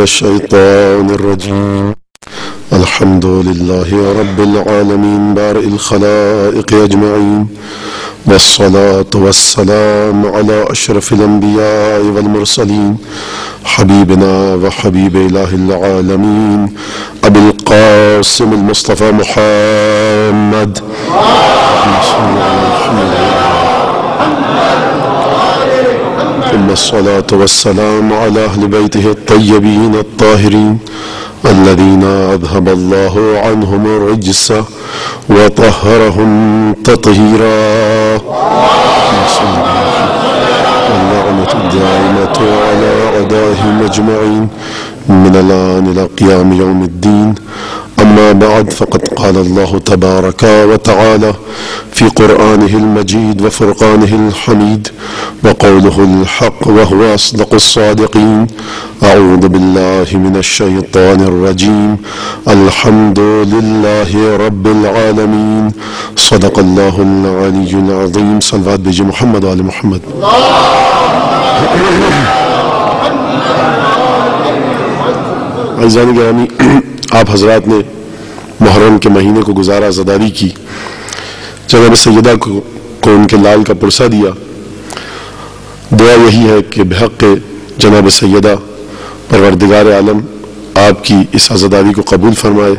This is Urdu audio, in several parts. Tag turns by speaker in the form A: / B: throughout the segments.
A: الشيطان الرجيم الحمد لله رب العالمين بارئ الخلائق أجمعين والصلاة والسلام على أشرف الأنبياء والمرسلين حبيبنا وحبيب إله العالمين أبي القاسم المصطفى محمد ثم الصلاة والسلام على أهل بيته الطيبين الطاهرين الذين أذهب الله عنهم الرجس وطهرهم تطهيرا واللعنة الدائمة على أعدائهم أجمعين من الآن إلى قيام يوم الدين. أما بعد، فقد قال الله تبارك وتعالى في قرآنه المجيد وفرقانه الحميد وقوله الحق وهو أصدق الصادقين: أعوذ بالله من الشيطان الرجيم، الحمد لله رب العالمين، صدق الله العلي العظيم. صلوات بجي محمد وآل محمد. عزیزان گرامی، آپ حضرات نے محرم کے مہینے کو گزارا زداری کی، جناب سیدہ کو ان کے لال کا پرسہ دیا. دعا یہی ہے کہ بحق جناب سیدہ پروردگار عالم آپ کی اس عزاداری کو قبول فرمائے،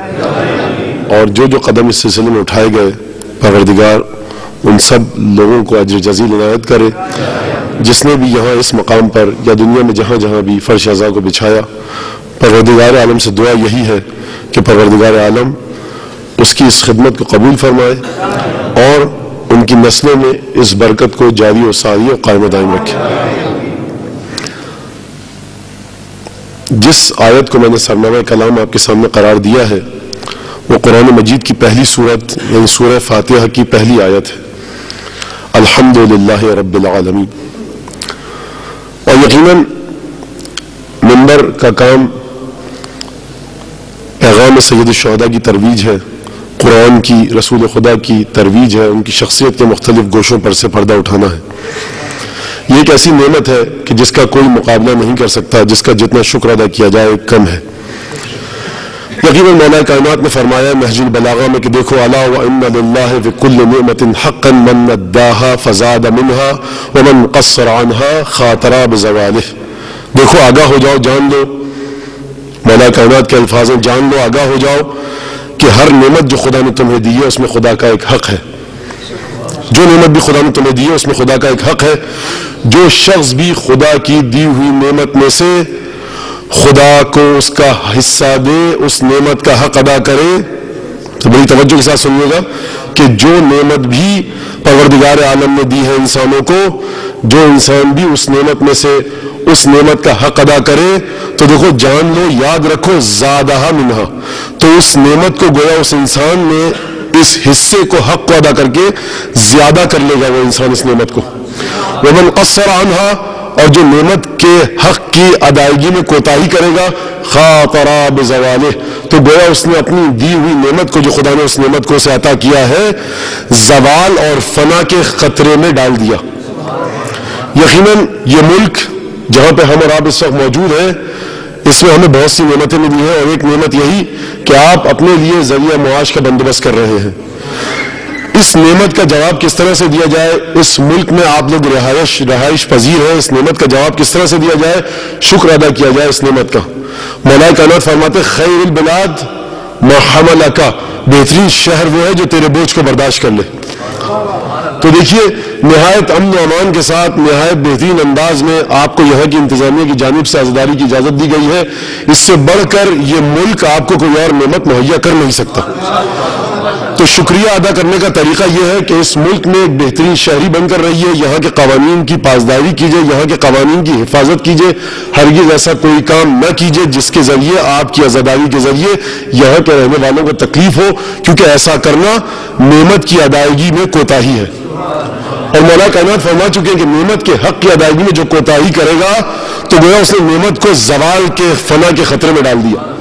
A: اور جو جو قدم اس سلسلے میں اٹھائے گئے پروردگار ان سب لوگوں کو اجر جزیل عنایت کرے. جس نے بھی یہاں اس مقام پر یا دنیا میں جہاں جہاں بھی فرش عزا کو بچھایا، پروردگار عالم سے دعا یہی ہے کہ پروردگار عالم اس کی اس خدمت کو قبول فرمائے اور ان کی نسلوں میں اس برکت کو جاری و ساری و قائم و دائم رکھے. جس آیت کو میں نے سرنامہ کلام آپ کے سامنے قرار دیا ہے وہ قرآن مجید کی پہلی سورت یعنی سورہ فاتحہ کی پہلی آیت ہے، الحمدللہ رب العالمین. اور یقیناً منبر کا کام پیغام سید الشہداء کی ترویج ہے، قرآن کی، رسول خدا کی ترویج ہے، ان کی شخصیت کے مختلف گوشوں پر سے پردہ اٹھانا ہے. یہ ایک ایسی نعمت ہے کہ جس کا کوئی مقابلہ نہیں کر سکتا، جس کا جتنا شکر ادا کیا جائے کم ہے. یقیناً مولا کائنات نے فرمایا نہج البلاغہ میں کہ دیکھو الا وان للہ فی کل نعمت حقا من نداها فزاد منها ومن قصر عنها خاطر بزوالہ. دیکھو، آگاہ ہو جاؤ، جان لو، مولا کائنات کے الفاظ ہیں، جان لو، آگاہ ہو جاؤ کہ ہر نعمت جو خدا نے تمہیں دی ہے اس میں خدا کا ایک حق ہے. جو نعمت بھی خدا نے تمہیں دی ہے اس میں خدا کا ایک حق ہے. جو شخص بھی خدا کی دی ہوئی نعمت میں سے خدا کو اس کا حصہ دے، اس نعمت کا حق ادا کرے. تو بڑی توجہ کے ساتھ سنیے گا کہ جو نعمت بھی پروردگار عالم نے دی ہے انسانوں کو، جو انسان بھی اس نعمت میں سے اس نعمت کا حق ادا کرے تو دیکھو، جان لو، یاد رکھو، زادہ منہا، تو اس نعمت کو گویا اس انسان نے اس حصے کو، حق کو ادا کر کے زیادہ کر لے گا وہ انسان اس نعمت کو. ومن قصر عنہا، اور جو نعمت کے حق کی ادائیگی میں کوتاہی کرے گا، خاطر بزوالہ، تو گویا اس نے اپنی دی ہوئی نعمت کو، جو خدا نے اس نعمت کو اسے عطا کیا ہے، زوال اور فنا کے خطرے میں ڈال دیا. یقیناً یہ ملک جہاں پہ ہم اور آپ اس وقت موجود ہیں، اس میں ہمیں بہت سی نعمتیں ملی ہیں، اور ایک نعمت یہی کہ آپ اپنے لیے ذریعہ معاش کا بندوبست کر رہے ہیں. اس نعمت کا جواب کس طرح سے دیا جائے؟ اس ملک میں آپ لوگ رہائش پذیر ہیں، اس نعمت کا جواب کس طرح سے دیا جائے؟ شکر ادا کیا جائے اس نعمت کا. مولا کائنات فرماتے خیر البلاد ما حملک، بہترین شہر وہ ہے جو تیرے بوجھ کو برداشت کر لے. تو دیکھیے، نہایت امن و امان کے ساتھ، نہایت بہترین انداز میں آپ کو یہاں کی انتظامیہ کی جانب سے عزاداری کی اجازت دی گئی ہے. اس سے بڑھ کر یہ ملک آپ کو کوئی اور نعمت مہیا کر نہیں سکتا. تو شکریہ ادا کرنے کا طریقہ یہ ہے کہ اس ملک میں ایک بہترین شہری بن کر رہیے، یہاں کے قوانین کی پاسداری کیجئے، یہاں کے قوانین کی حفاظت کیجئے. ہرگز ایسا کوئی کام نہ کیجئے جس کے ذریعے آپ کی عزاداری کے ذریعے یہاں کے رہنے والوں کو تکلیف ہو، کیونکہ ایسا کرنا نعمت کی ادائیگی میں کوتاہی ہے. اور مولا کائنات فرما چکے ہیں کہ نعمت کے حق کی ادائیگی میں جو کوتاہی کرے گا تو گویا اس نے نعمت کو زوال کے، فنا کے خطرے میں ڈال دیا.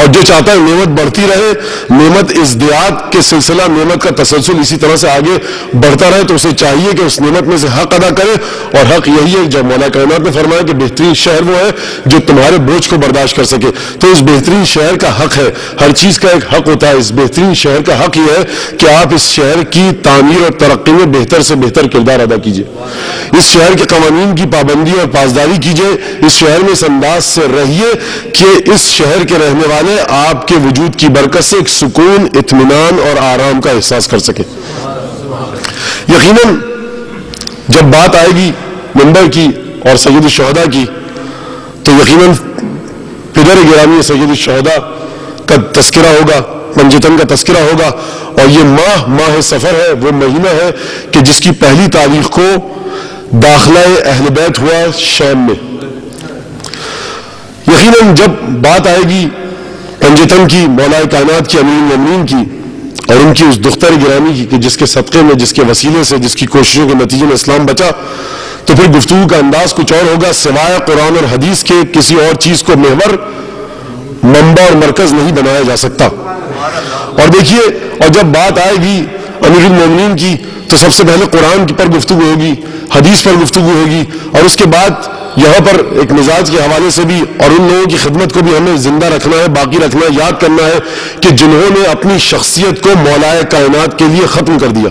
A: اور جو چاہتا ہے نعمت بڑھتی رہے، نعمت ازدیاد کے سلسلہ، نعمت کا تسلسل اسی طرح سے آگے بڑھتا رہے، تو اسے چاہیے کہ اس نعمت میں سے حق ادا کرے. اور حق یہی ہے جب مولا کائنات نے فرمایا کہ بہترین شہر وہ ہے جو تمہارے بوجھ کو برداشت کر سکے. تو اس بہترین شہر کا حق ہے، ہر چیز کا ایک حق ہوتا ہے. اس بہترین شہر کا حق یہ ہے کہ آپ اس شہر کی تعمیر اور ترقی میں بہتر سے بہتر کردار ادا کیجیے، اس شہر کے قوانین کی پابندی اور پاسداری کیجیے، اس شہر میں اس انداز سے رہیے کہ اس شہر کے رہنے والے آپ کے وجود کی برکت سے ایک سکون، اطمینان اور آرام کا احساس کر سکے. یقیناً جب بات آئے گی منبر کی اور سید الشہداء کی تو یقیناً پدر گرامی سید الشہداء کا تذکرہ ہوگا، پنجتن کا تذکرہ ہوگا. اور یہ ماہ سفر ہے، وہ مہینہ ہے کہ جس کی پہلی تاریخ کو داخلہ اہل بیت ہوا شام میں. یقیناً جب بات آئے گی پنجتن کی، مولا کائنات کی، امیر المومنین کی، اور ان کی اس دختر گرامی کی کہ جس کے صدقے میں، جس کے وسیلے سے، جس کی کوششوں کے نتیجے میں اسلام بچا، تو پھر گفتگو کا انداز کچھ اور ہوگا. سوائے قرآن اور حدیث کے کسی اور چیز کو محور، منبع اور مرکز نہیں بنایا جا سکتا. اور دیکھیے، اور جب بات آئے گی امیر المومنین کی تو سب سے پہلے قرآن پر گفتگو ہوگی، حدیث پر گفتگو ہوگی، اور اس کے بعد یہاں پر ایک مزاج کے حوالے سے بھی اور ان لوگوں کی خدمت کو بھی ہمیں زندہ رکھنا ہے، باقی رکھنا ہے، یاد کرنا ہے کہ جنہوں نے اپنی شخصیت کو مولا کائنات کے لیے ختم کر دیا.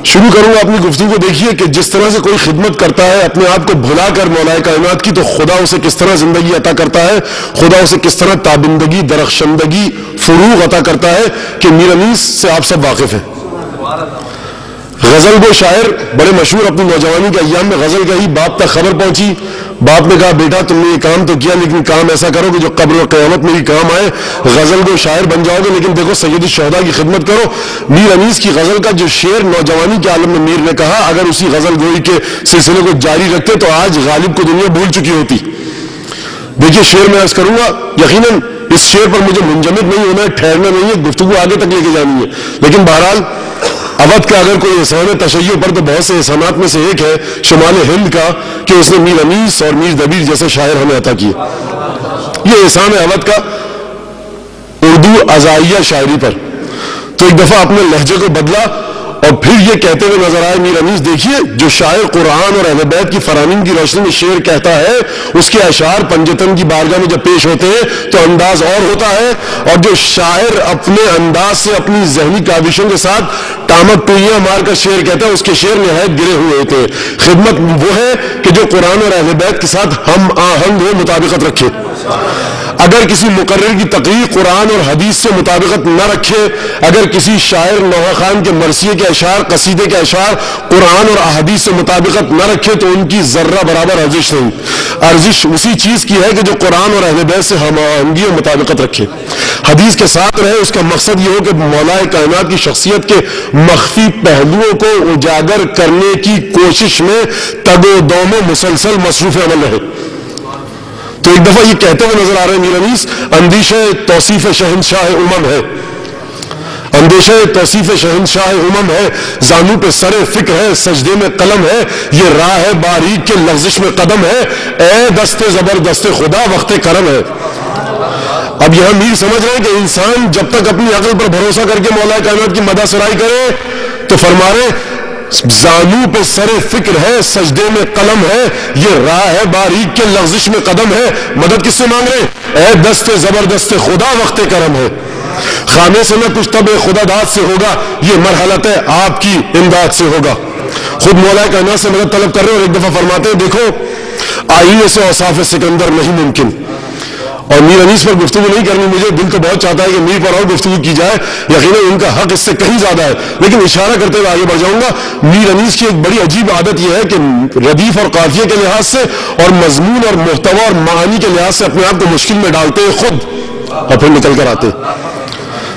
A: شروع کروں گا اپنی گفتگو کو. دیکھیے کہ جس طرح سے کوئی خدمت کرتا ہے اپنے آپ کو بھلا کر مولا کائنات کی، تو خدا اسے کس طرح زندگی عطا کرتا ہے، خدا اسے کس طرح تابندگی، درخشندگی، فروغ عطا کرتا ہے کہ میر انیس سے آپ سب واقف ہیں. غزل گو شاعر بڑے مشہور، اپنی نوجوانی کے ایام میں غزل کا ہی باپ تک خبر پہنچی. باپ نے کہا بیٹا تم نے یہ کام تو کیا، لیکن کام ایسا کرو کہ جو قبر و قیامت میں بھی کام آئے. غزل گو شاعر بن جاؤ گے، لیکن دیکھو سید الشہداء کی خدمت کرو. میر انیس کی غزل کا جو شعر نوجوانی کے عالم میں میر نے کہا، اگر اسی غزل گوئی کے سلسلے کو جاری رکھتے تو آج غالب کو دنیا بھول چکی ہوتی. دیکھیے شعر میں عرض کروں گا، یقیناً اس شعر پر مجھے منجمد نہیں ہونا ہے، ٹھہرنا نہیں ہے، گفتگو آگے تک لے کے جانی ہے. لیکن بہرحال اودھ کا اگر کوئی احسان ہے تشیع پر تو بہت سے احسانات میں سے ایک ہے شمال ہند کا کہ اس نے میر انیس اور میر دبیر جیسے شاعر ہمیں عطا کیے. یہ احسان ہے اودھ کا اردو عزائیہ شاعری پر. تو ایک دفعہ اپنے لہجے کو بدلا اور پھر یہ کہتے ہوئے نظر آئے میر انیس، دیکھیے جو شاعر قرآن اور اہل بیت کی فرامین کی روشنی میں شعر کہتا ہے، اس کے اشعار پنجتن کی بارگاہ میں جب پیش ہوتے ہیں تو انداز اور ہوتا ہے. اور جو شاعر اپنے انداز سے اپنی ذہنی کاوشوں کے ساتھ ٹامک ٹوئیاں مار کر شعر کہتا ہے، اس کے شعر نہایت گرے ہوئے ہوتے ہیں. خدمت وہ ہے کہ جو قرآن اور اہل بیت کے ساتھ ہم آہنگ ہو، مطابقت رکھے. اگر کسی مقرر کی تقریر قرآن اور حدیث سے مطابقت نہ رکھے، اگر کسی شاعر نوحہ خان کے مرثیے کے اشعار، قصیدے کے اشعار قرآن اور احادیث سے مطابقت نہ رکھے تو ان کی ذرہ برابر ارزش نہیں. ارزش اسی چیز کی ہے کہ جو قرآن اور اہل بیت سے ہم آہنگی اور مطابقت رکھے، حدیث کے ساتھ رہے. اس کا مقصد یہ ہو کہ مولا کائنات کی شخصیت کے مخفی پہلوؤں کو اجاگر کرنے کی کوشش میں تگ و دو میں مسلسل مصروف عمل رہے. تو ایک دفعہ یہ کہتے ہوئے نظر آ رہے ہیں میر انیس، اندیشہ توصیف شہنشاہ امم ہے، اندیشہ توصیف شہنشاہ امم ہے، زانو پہ سر فکر ہے، سجدے میں قلم ہے، یہ راہ ہے باریک کے لغزش میں قدم ہے، اے دست زبردست خدا وقت کرم ہے. اب یہاں میر سمجھ رہے ہیں کہ انسان جب تک اپنی عقل پر بھروسہ کر کے مولا کائنات کی مدح سرائی کرے تو فرما رہے زانو پہ سر فکر ہے، سجدے میں قلم ہے، یہ راہ ہے باریک کے لغزش میں قدم ہے. مدد کس سے مانگ رہے؟ اے دست زبردست خدا وقت کرم ہے. خانے سے نہ کچھ تب خدا داد سے ہوگا، یہ مرحلت ہے آپ کی امداد سے ہوگا. خود مولا کائنات سے مدد طلب کر رہے ہیں اور ایک دفعہ فرماتے ہیں دیکھو آئینے سے اوصاف سکندر نہیں ممکن. اور میر انیس پر گفتگو نہیں کرنی، مجھے دل تو بہت چاہتا ہے کہ میر پر اور گفتگو کی جائے، یقیناً ان کا حق اس سے کہیں زیادہ ہے، لیکن اشارہ کرتے ہوئے آگے بڑھ جاؤں گا. میر انیس کی ایک بڑی عجیب عادت یہ ہے کہ ردیف اور قافیے کے لحاظ سے اور مضمون اور محتوا اور معانی کے لحاظ سے اپنے آپ کو مشکل میں ڈالتے ہیں خود اور پھر نکل کر آتے.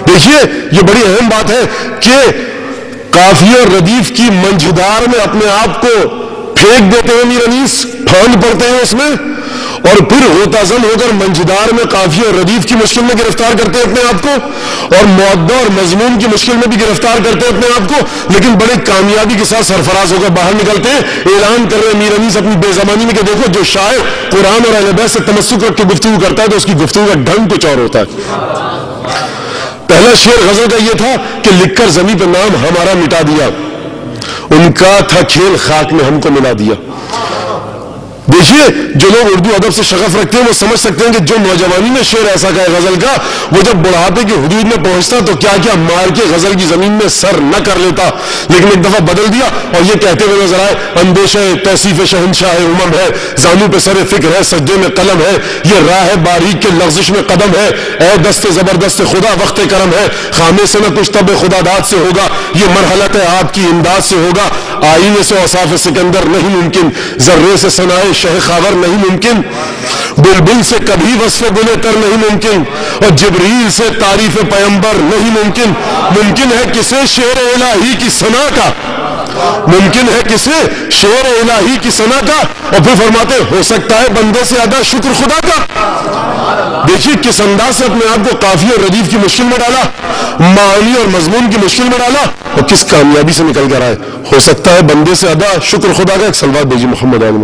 A: دیکھیے یہ بڑی اہم بات ہے کہ قافیے اور ردیف کی منجھدار میں اپنے آپ کو پھینک دیتے ہیں میر انیس، پھاند پڑتے ہیں اس میں، اور پھر غوطہ-زن ہو کر منجدار میں قافیہ اور ردیف کی مشکل میں گرفتار کرتے ہیں اپنے آپ کو، اور معدہ اور مضمون کی مشکل میں بھی گرفتار کرتے ہیں اپنے آپ کو، لیکن بڑے کامیابی کے ساتھ سرفراز ہو کر باہر نکلتے ہیں، اعلان کر رہے ہیں میر انیس اپنی بے زبانی میں کہ دیکھو جو شاعر قرآن اور اہل بیت سے تمسک رکھ کے گفتگو کرتا ہے تو اس کی گفتگو کا ڈھنگ کچھ اور ہوتا ہے۔ پہلا شعر غزل کا یہ تھا کہ لکھ کر زمین پہ نام ہمارا مٹا دیا، ان کا تھا کھیل خاک میں ہم کو ملا دیا۔ دیکھیے جو لوگ اردو ادب سے شغف رکھتے ہیں وہ سمجھ سکتے ہیں کہ جو نوجوانی میں شعر ایسا کہے غزل کا، وہ جب بڑھاپے کی حدود میں پہنچتا تو کیا کیا مار کے غزل کی زمین میں سر نہ کر لیتا، لیکن ایک دفعہ بدل دیا اور یہ کہتے ہوئے نظر آئے اندیشہ توصیف شہنشاہ امم ہے، زانو پہ سر فکر ہے، سجدے میں قلم ہے، یہ راہ ہے باریک کے لغزش میں قدم ہے، اے دست زبردست خدا وقت کرم ہے، خامے سے نہ کچھ تب خدا داد سے ہوگا، یہ مرحلت ہے آپ کی امداد سے ہوگا، آئینے سے اوصاف سکندر نہیں ممکن، ذرے سے ثنائے شہ خاور نہیں ممکن، بلبل سے کبھی وصف گلے تر نہیں ممکن، اور جبریل سے تعریف پیمبر نہیں ممکن۔ ممکن ہے کسے شعر الہی کی ثنا کا، ممکن ہے کسے شعر الہی کی ثنا کا، اور پھر فرماتے ہو سکتا ہے بندے سے ادا شکر خدا کا۔ دیکھیے کس انداز سے اپنے آپ کو قافیہ اور ردیف کی مشکل میں ڈالا، معانی اور مضمون کی مشکل میں ڈالا، اور کس کامیابی سے نکل کر آئے۔ ہو سکتا ہے بندے سے ادا شکر خدا کا۔ ایک صلوات بھیجیے محمد عالم۔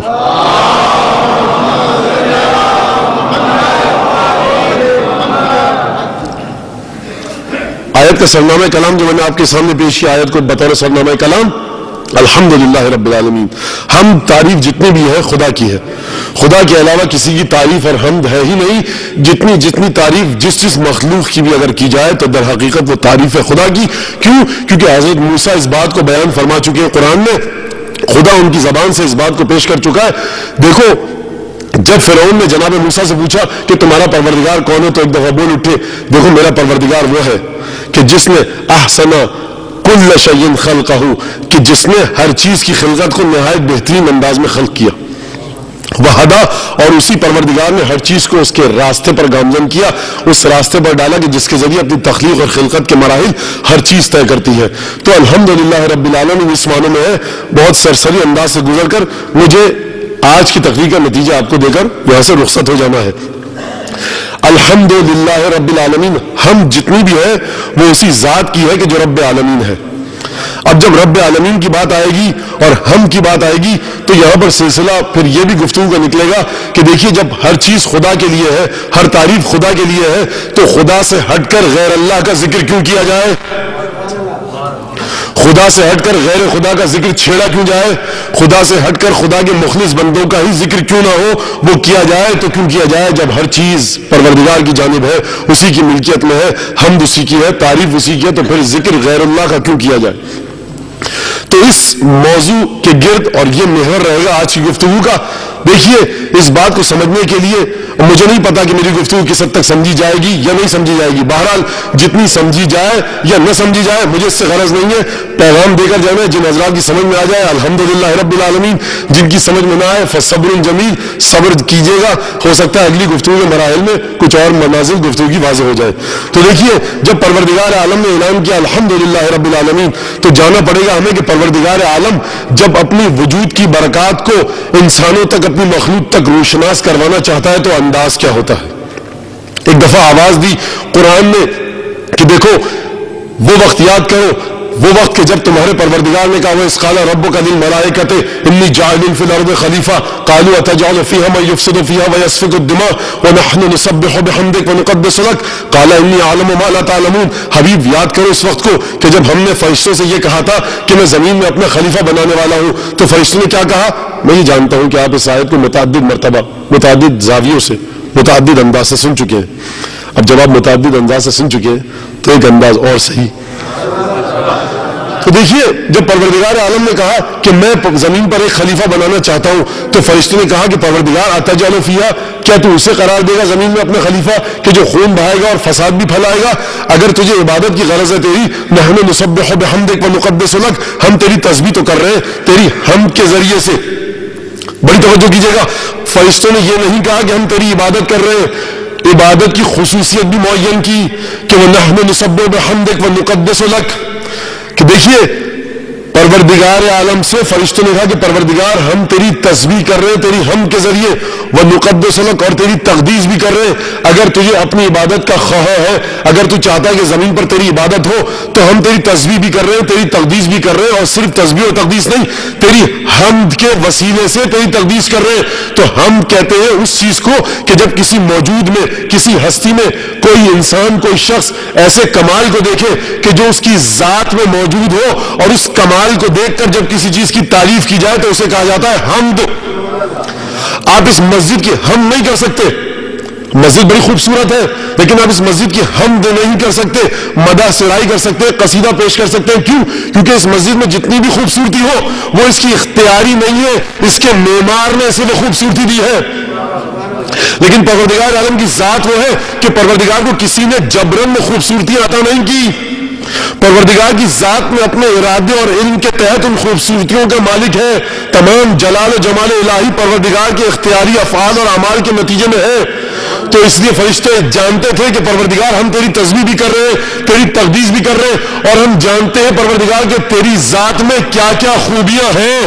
A: آیت کا سرنامہ کلام جو میں نے آپ کے سامنے پیش کیا، آیت کو بطور سرنامہ کلام الحمدللہ رب العالمین۔ ہم تعریف جتنی بھی ہے خدا کی ہے، خدا کے علاوہ کسی کی تعریف اور حمد ہے ہی نہیں۔ جتنی تعریف جس مخلوق کی بھی اگر کی جائے تو در حقیقت وہ تعریف ہے خدا کی۔ کیوں؟ کیونکہ حضرت موسیٰ اس بات کو بیان فرما چکے ہیں قرآن میں، خدا ان کی زبان سے اس بات کو پیش کر چکا ہے۔ دیکھو جب فرعون نے جناب موسیٰ سے پوچھا کہ تمہارا پروردگار کون ہے، تو ایک دفعہ بول اٹھے دیکھو میرا پروردگار وہ ہے کہ جس نے احسن کل شیء خلقہ، کہ جس نے ہر چیز کی خلقت کو نہایت بہترین انداز میں خلق کیا، وحدہ، اور اسی پروردگار نے ہر چیز کو اس کے راستے پر گامزن کیا، اس راستے پر ڈالا کہ جس کے ذریعے اپنی تخلیق اور خلقت کے مراحل ہر چیز طے کرتی ہے۔ تو الحمدللہ رب العالمین اس معنی میں ہے، بہت سرسری انداز سے گزر کر مجھے آج کی تقریر کا نتیجہ آپ کو دے کر یہاں سے رخصت ہو جانا ہے۔ الحمدللہ رب العالمین، ہم جتنی بھی ہے وہ اسی ذات کی ہے کہ جو رب العالمین ہے۔ اب جب رب العالمین کی بات آئے گی اور ہم کی بات آئے گی تو یہاں پر سلسلہ پھر یہ بھی گفتگو کا نکلے گا کہ دیکھیے جب ہر چیز خدا کے لیے ہے، ہر تعریف خدا کے لیے ہے، تو خدا سے ہٹ کر غیر اللہ کا ذکر کیوں کیا جائے؟ خدا سے ہٹ کر غیر خدا کا ذکر چھیڑا کیوں جائے؟ خدا سے ہٹ کر خدا کے مخلص بندوں کا ہی ذکر کیوں نہ ہو؟ وہ کیا جائے تو کیوں کیا جائے جب ہر چیز پروردگار کی جانب ہے، اسی کی ملکیت میں ہے، حمد اسی کی ہے، تعریف اسی کی ہے، تو پھر ذکر غیر اللہ کا کیوں کیا جائے؟ تو اس موضوع کے گرد اور یہ محور رہے گا آج کی گفتگو کا۔ دیکھیے اس بات کو سمجھنے کے لیے مجھے نہیں پتا کہ میری گفتگو کس حد تک سمجھی جائے گی یا نہیں سمجھی جائے گی، بہرحال جتنی سمجھی جائے یا نہ سمجھی جائے مجھے اس سے غرض نہیں ہے، پیغام دے کر جانا ہے۔ جن حضرات کی سمجھ میں آ جائے الحمدللہ رب العالمین، جن کی سمجھ میں نہ آئے فصبر جمیل، صبر کیجیے گا، ہو سکتا ہے اگلی گفتگو کے مراحل میں کچھ اور منازل گفتگو کی واضح ہو جائے۔ تو دیکھیے جب پروردگار عالم نے اعلان کیا الحمدللہ رب العالمین، تو جانا پڑے گا ہمیں کہ پروردگار عالم جب اپنی وجود کی برکات کو انسانوں تک، اپنی مخلوق تک روشناس کروانا چاہتا ہے تو انداز کیا ہوتا ہے؟ ایک دفعہ آواز دی قرآن نے کہ دیکھو وہ وقت یاد کرو، وہ وقت کہ جب تمہارے پروردگار نے کہا وَإِذْ قَالَ رَبُّكَ لِلْمَلَائِكَةِ إِنِّي جَاعِلٌ فِي الْأَرْضِ خَلِيفَةً قَالُوا أَتَجْعَلُ فِيهَا مَن يُفْسِدُ فِيهَا وَيَسْفِكُ الدِّمَاءَ وَنَحْنُ نُسَبِّحُ بِحَمْدِكَ وَنُقَدِّسُ لَكَ قَالَ إِنِّي أَعْلَمُ مَا لَا تَعْلَمُونَ۔ حبیب یاد کرو اس وقت کو کہ جب ہم نے فرشتوں سے یہ کہا تھا کہ میں زمین میں اپنا خلیفہ بنانے والا ہوں، تو فرشتوں نے کیا کہا؟ میں یہ جانتا ہوں کہ آپ اس آیت کو متعدد مرتبہ متعدد زاویوں سے متعدد انداز سے سن چکے ہیں۔ اب جب آپ متعدد انداز سے سن چکے ہیں تو ایک انداز اور صحیح۔ تو دیکھیے جب پروردگار عالم نے کہا کہ میں زمین پر ایک خلیفہ بنانا چاہتا ہوں، تو فرشتوں نے کہا کہ پروردگار اتجعل فیہا، کیا تو اسے قرار دے گا زمین میں اپنا خلیفہ کہ جو خون بہائے گا اور فساد بھی پھیلائے گا؟ اگر تجھے عبادت کی غرض ہے تیری، نحن نسبح بحمدک ونقدس لک، ہم تیری تسبیح تو کر رہے ہیں تیری حمد کے ذریعے سے۔ بڑی توجہ کیجیے گا، فرشتوں نے یہ نہیں کہا کہ ہم تیری عبادت کر رہے ہیں، عبادت کی خصوصیت بھی معین کی کہ وہ نحن نسبح بحمدک ونقدس لک، کہ دیکھیے پروردگار عالم سے فرشتوں نے کہا کہ پروردگار ہم تیری تسبیح کر رہے ہیں تیری حمد کے ذریعے، ونقدس لک، اور تیری تقدیس بھی کر رہے ہیں۔ اگر تجھے اپنی عبادت کا خواہ ہے، اگر تو چاہتا ہے کہ زمین پر تیری عبادت ہو، تو ہم تیری تسبیح بھی کر رہے ہیں، تیری تقدیس بھی کر رہے ہیں، اور صرف تسبیح اور تقدیس نہیں، تیری حمد کے وسیلے سے تیری تقدیس کر رہے ہیں۔ تو ہم کہتے ہیں اس چیز کو کہ جب کسی موجود میں، کسی ہستی میں کوئی انسان، کوئی شخص ایسے کمال کو دیکھے کہ جو اس کی ذات میں موجود ہو، اور اس کمال کو دیکھ کر جب کسی چیز کی تعریف کی جائے تو اسے کہا جاتا ہے حمد۔ آپ اس مسجد کی حمد نہیں کر سکتے، مسجد بڑی خوبصورت ہے، لیکن آپ اس مسجد کی حمد نہیں کر سکتے، مدح سرائی کر سکتے، قصیدہ پیش کر سکتے ہیں۔ کیوں؟ کیونکہ اس مسجد میں جتنی بھی خوبصورتی ہو وہ اس کی اختیاری نہیں ہے، اس کے معمار نے اسے وہ خوبصورتی دی ہے۔ لیکن پروردگار عالم کی ذات وہ ہے کہ پروردگار کو کسی نے جبرن میں خوبصورتی عطا نہیں کی، پروردگار کی ذات میں اپنے ارادے اور علم کے تحت ان خوبصورتیوں کا مالک ہے۔ تمام جلال و جمال الہی پروردگار کے اختیاری افعال اور اعمال کے نتیجے میں ہے۔ تو اس لیے فرشتے جانتے تھے کہ پروردگار ہم تیری تسبیح بھی کر رہے ہیں، تیری تقدیس بھی کر رہے ہیں، اور ہم جانتے ہیں پروردگار کہ تیری ذات میں کیا کیا خوبیاں ہیں۔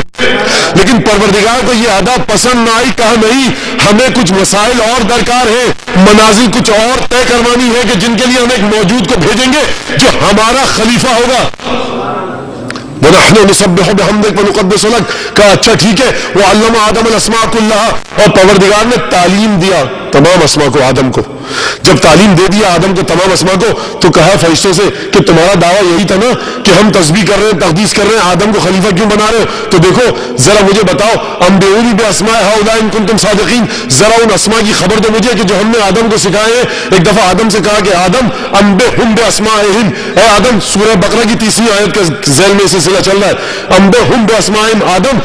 A: لیکن پروردگار کو یہ ادا پسند نہ آئی، کہا نہیں، ہمیں کچھ مسائل اور درکار ہے، منازل کچھ اور طے کروانی ہے کہ جن کے لیے ہم ایک موجود کو بھیجیں گے جو ہمارا خلیفہ ہوگا۔ وَنَحْنُ نُسَبِّحُ بِحَمْدِكَ وَنُقَدِّسُ لَكَ، کہا اچھا ٹھیک ہے، وَعَلَّمَ آدَمَ الْأَسْمَاءَ كُلَّهَا، اور پروردگار نے تعلیم دیا تمام اسماء کو آدم کو۔ جب تعلیم دے دیا آدم کو تمام اسماء کو، تو کہا فرشتوں سے کہ تمہارا دعویٰ یہی تھا نا کہ ہم تسبیح کر رہے ہیں، تقدیس کر رہے ہیں، آدم کو خلیفہ کیوں بنا رہے ہو؟ تو دیکھو ذرا مجھے بتاؤ، انبئونی باسماء ہؤلاء ان کنتم صادقین، ذرا ان اسماء کی خبر دو مجھے کہ جو ہم نے آدم کو سکھائے ہیں۔ ایک دفعہ آدم سے کہا کہ آدم انبئہم باسمائہم، اے آدم، سورہ بقرہ کی 30ویں آیت کا ذیل میں سلسلہ چل رہا ہے، انبئہم باسمائہم، آدم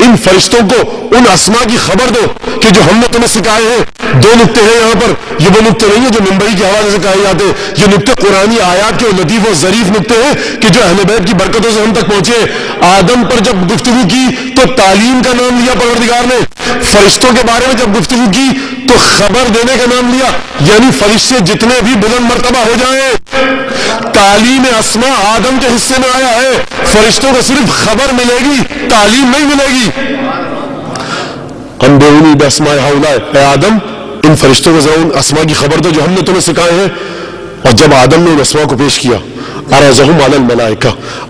A: ان فرشتوں کو ان اسماء کی خبر دو کہ جو ہم نے تمہیں سکھائے ہیں۔ دو نقطے ہیں یہاں پر، یہ وہ نقطے نہیں ہیں جو منبری کے حوالے سے کہے جاتے، یہ نقطے قرآنی آیات کے لطیف و ظریف نقطے ہیں کہ جو اہل بیت کی برکتوں سے ہم تک پہنچے۔ آدم پر جب گفتگو کی تو تعلیم کا نام لیا پروردگار نے، فرشتوں کے بارے میں جب گفتگو کی تو خبر دینے کا نام لیا، یعنی فرشتے جتنے بھی بلند مرتبہ ہو جائیں، تعلیم اسماء آدم کے حصے میں آیا ہے، فرشتوں کو صرف خبر ملے گی، تعلیم نہیں ملے گی۔ انبئونی باسماء ہؤلاء، اے آدم ان فرشتوں کو ذرا ان اسماء کی خبر دو جو ہم نے تمہیں سکھائے ہیں۔ اور جب آدم نے ان اسماء کو پیش کیا، عرضہم علی الملائکہ،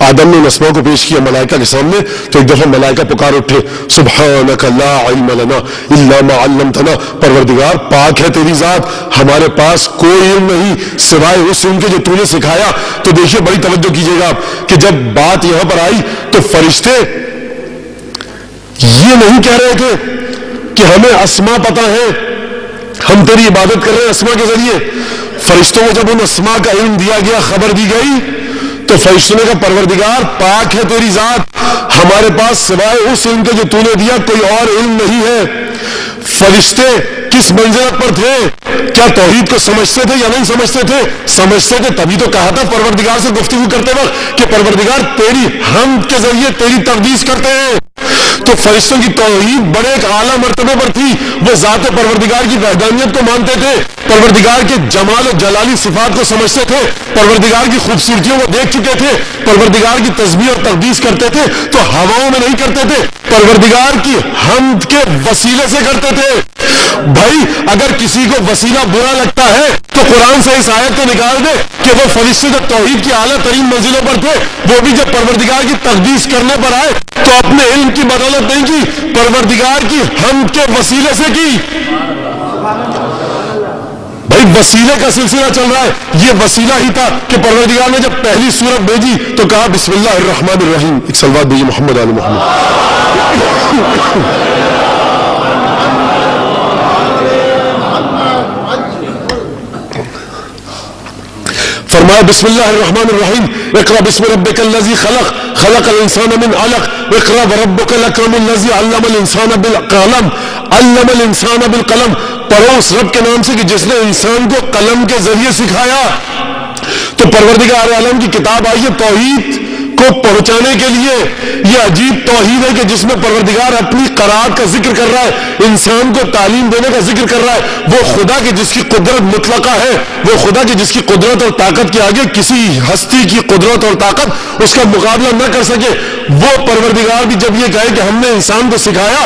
A: آدم نے ان اسماء کو پیش کیا ملائکہ کے سامنے، تو ایک دفعہ ملائکہ پکار اٹھے، سبحانک لا علم لنا الا ما علمتنا، پروردگار پاک ہے تیری ذات، ہمارے پاس کوئی علم نہیں سوائے اس علم کے جو تو نے سکھایا۔ تو دیکھیے بڑی توجہ کیجیے گا آپ کہ جب بات یہاں پر آئی تو فرشتے یہ نہیں کہہ رہے تھے کہ ہمیں اسماء پتہ ہے، ہم تیری عبادت کر رہے ہیں اسماء کے ذریعے۔ فرشتوں کو جب ان اسماء کا علم دیا گیا، خبر دی گئی، تو فرشتوں نے کہا پروردگار پاک ہے تیری ذات، ہمارے پاس سوائے اس علم کے جو تو نے دیا کوئی اور علم نہیں ہے۔ فرشتے کس منزلت پر تھے؟ کیا توحید کو سمجھتے تھے یا نہیں سمجھتے تھے؟ سمجھتے تھے، تبھی تو کہا تھا پروردگار سے گفتگو کرتے وقت کہ پروردگار تیری حمد کے ذریعے تیری تقدیس کرتے ہیں۔ تو فرشتوں کی توحید بڑے ایک اعلیٰ مرتبے پر تھی، وہ ذات پروردگار کی وحدانیت کو مانتے تھے، پروردگار کے جمال و جلالی صفات کو سمجھتے تھے، پروردگار کی خوبصورتیوں کو دیکھ چکے تھے، پروردگار کی تسبیح اور تقدیس کرتے تھے تو ہواؤں میں نہیں کرتے تھے، پروردگار کی حمد کے وسیلے سے کرتے تھے۔ بھائی اگر کسی کو وسیلہ برا لگتا ہے تو قرآن سے اس آیت کو نکال دے کہ وہ فرشتے جو توحید کی اعلیٰ ترین منزلوں پر تھے، وہ بھی جب پروردگار کی تقدیس کرنے پر آئے تو اپنے علم کی بدولت نہیں کی، پروردگار کی حمد کے وسیلے سے کی۔ بھائی وسیلے کا سلسلہ چل رہا ہے، یہ وسیلہ ہی تھا کہ پروردگار نے جب پہلی سورت بھیجی تو کہا بسم اللہ الرحمن الرحیم، ایک صلوات بھیجیے محمد آل محمد۔ فرمایا بسم اللہ الرحمن الرحیم، اقرأ بسم ربک الذی خلق خلق الانسان من علق اقرأ وربک الاکرم الذی علم الانسان بالقلم علم الانسان بالقلم، پڑھو اس رب کے نام سے کہ جس نے انسان کو قلم کے ذریعے سکھایا۔ تو پروردگار عالم کی کتاب آئی ہے توحید، کو پہنچانے کے لیے یہ عجیب توحید ہے کہ جس میں پروردگار اپنی قرارت کا ذکر کر رہا ہے، انسان کو تعلیم دینے کا ذکر کر رہا ہے۔ وہ خدا کی جس کی قدرت مطلقہ ہے، وہ خدا کی جس کی قدرت اور طاقت کے آگے کسی ہستی کی قدرت اور طاقت اس کا مقابلہ نہ کر سکے، وہ پروردگار بھی جب یہ کہے کہ ہم نے انسان کو سکھایا،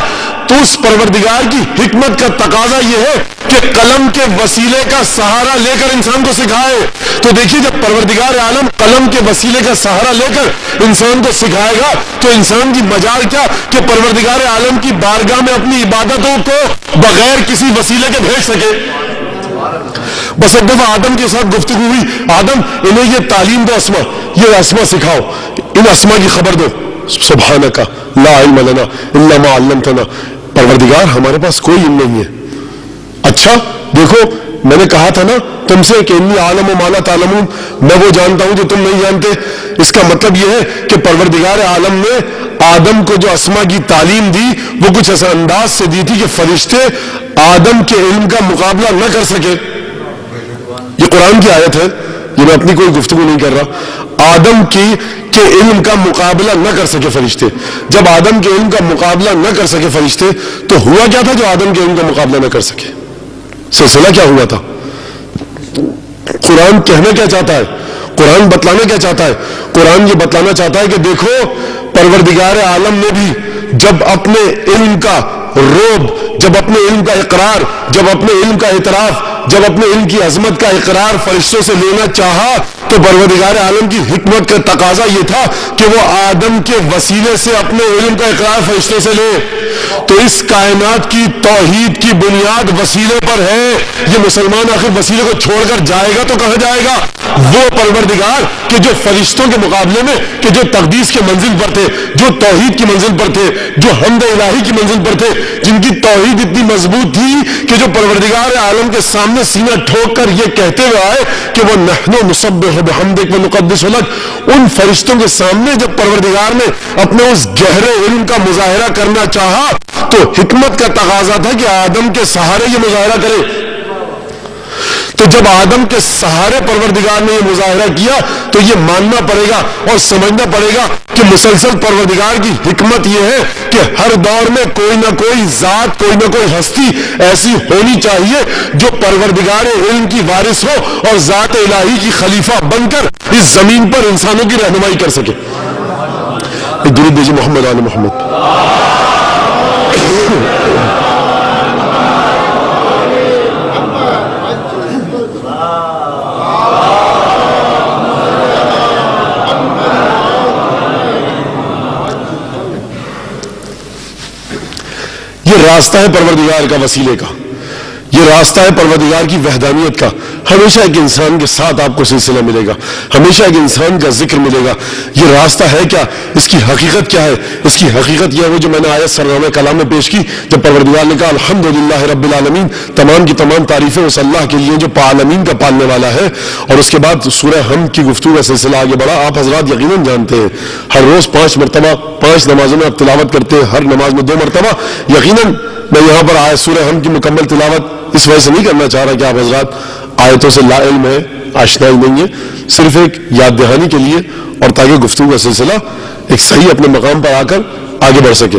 A: تو اس پروردگار کی حکمت کا تقاضا یہ ہے کہ قلم کے وسیلے کا سہارا لے کر انسان کو سکھائے۔ تو دیکھیے جب پروردگار عالم قلم کے وسیلے کا سہارا لے کر انسان کو سکھائے گا تو انسان کی مجال کیا کہ پروردگار عالم کی بارگاہ میں اپنی عبادتوں کو بغیر کسی وسیلے کے بھیج سکے۔ بس ایک دفعہ آدم کے ساتھ گفتگو ہوئی، آدم انہیں یہ تعلیم دو، اسما، یہ اسما سکھاؤ، ان اسما کی خبر دو۔ سبحانک لا علم لنا الا ما علمتنا، پروردگار ہمارے پاس کوئی علم نہیں ہے۔ اچھا دیکھو میں نے کہا تھا نا تم سے کہ انی عالم و ما لا تعلمون، میں وہ جانتا ہوں جو تم نہیں جانتے۔ اس کا مطلب یہ ہے کہ پروردگار عالم نے آدم کو جو اسما کی تعلیم دی وہ کچھ ایسا انداز سے دی تھی کہ فرشتے آدم کے علم کا مقابلہ نہ کر سکے۔ یہ قرآن کی آیت ہے، یہ میں اپنی کوئی گفتگو نہیں کر رہا۔ آدم کے علم کا مقابلہ نہ کر سکے فرشتے۔ جب آدم کے علم کا مقابلہ نہ کر سکے فرشتے تو ہوا کیا تھا جو آدم کے علم کا مقابلہ نہ کر سکے؟ سلسلہ کیا ہوا تھا؟ قرآن کہنا کیا چاہتا ہے؟ قرآن بتلانا کیا چاہتا ہے؟ قرآن یہ بتلانا چاہتا ہے کہ دیکھو پروردگار عالم نے بھی جب اپنے علم کا روب، جب اپنے علم کا اقرار، جب اپنے علم کا اعتراف، جب اپنے علم کی عظمت کا اقرار فرشتوں سے لینا چاہا تو پروردگار عالم کی حکمت کا تقاضا یہ تھا کہ وہ آدم کے وسیلے سے اپنے علم کا اقرار فرشتوں سے لے۔ تو اس کائنات کی توحید کی بنیاد وسیلے پر ہے۔ یہ مسلمان آخر وسیلے کو چھوڑ کر جائے گا تو کہاں جائے گا؟ وہ پروردگار کہ جو فرشتوں کے مقابلے میں، کہ جو تقدیس کے منزل پر تھے، جو توحید کی منزل پر تھے، جو حمد الہی کی منزل پر تھے، جن کی توحید اتنی مضبوط تھی کہ جو پروردگار عالم کے سامنے سینہ ٹھوک کر یہ کہتے ہوئے آئے کہ وہ نحن نسبح بحمدک ونقدس لک، ان فرشتوں کے سامنے جب پروردگار نے اپنے اس گہرے علم کا مظاہرہ کرنا چاہا تو حکمت کا تقاضا تھا کہ آدم کے سہارے یہ مظاہرہ کرے۔ تو جب آدم کے سہارے پروردگار نے یہ مظاہرہ کیا تو یہ ماننا پڑے گا اور سمجھنا پڑے گا کہ مسلسل پروردگار کی حکمت یہ ہے کہ ہر دور میں کوئی نہ کوئی ذات، کوئی نہ کوئی ہستی ایسی ہونی چاہیے جو پروردگار علم کی وارث ہو اور ذات الہی کی خلیفہ بن کر اس زمین پر انسانوں کی رہنمائی کر سکے۔ درود دیجیے محمد آل محمد۔ یہ راستہ ہے پروردگار کا وسیلے کا، یہ راستہ ہے پروردگار کی وحدانیت کا۔ ہمیشہ ایک انسان کے ساتھ آپ کو سلسلہ ملے گا، ہمیشہ ایک انسان کا ذکر ملے گا۔ یہ راستہ ہے کیا؟ اس کی حقیقت کیا ہے؟ اس کی حقیقت یہ ہے جو میں نے آیت سرنامہ کلام میں پیش کی، جب پروردگار نے کہا الحمدللہ رب العالمین، تمام کی تمام تعریفیں اس اللہ کے لیے جو عالمین کا پالنے والا ہے۔ اور اس کے بعد سورہ حمد کی گفتگو کا سلسلہ آگے بڑھا۔ آپ حضرات یقیناً جانتے ہیں ہر روز 5 مرتبہ 5 نمازوں میں آپ تلاوت کرتے ہیں، ہر نماز میں 2 مرتبہ۔ یقیناً میں یہاں پر آیت سورہ حمد کی مکمل تلاوت اس وجہ سے نہیں کرنا چاہ رہا کہ آپ حضرات آیتوں سے لا علم ہے، آشنائی نہیں ہے، صرف ایک یاد دہانی کے لیے اور تاکہ گفتگو کا سلسلہ ایک صحیح اپنے مقام پر آ کر آگے بڑھ سکے۔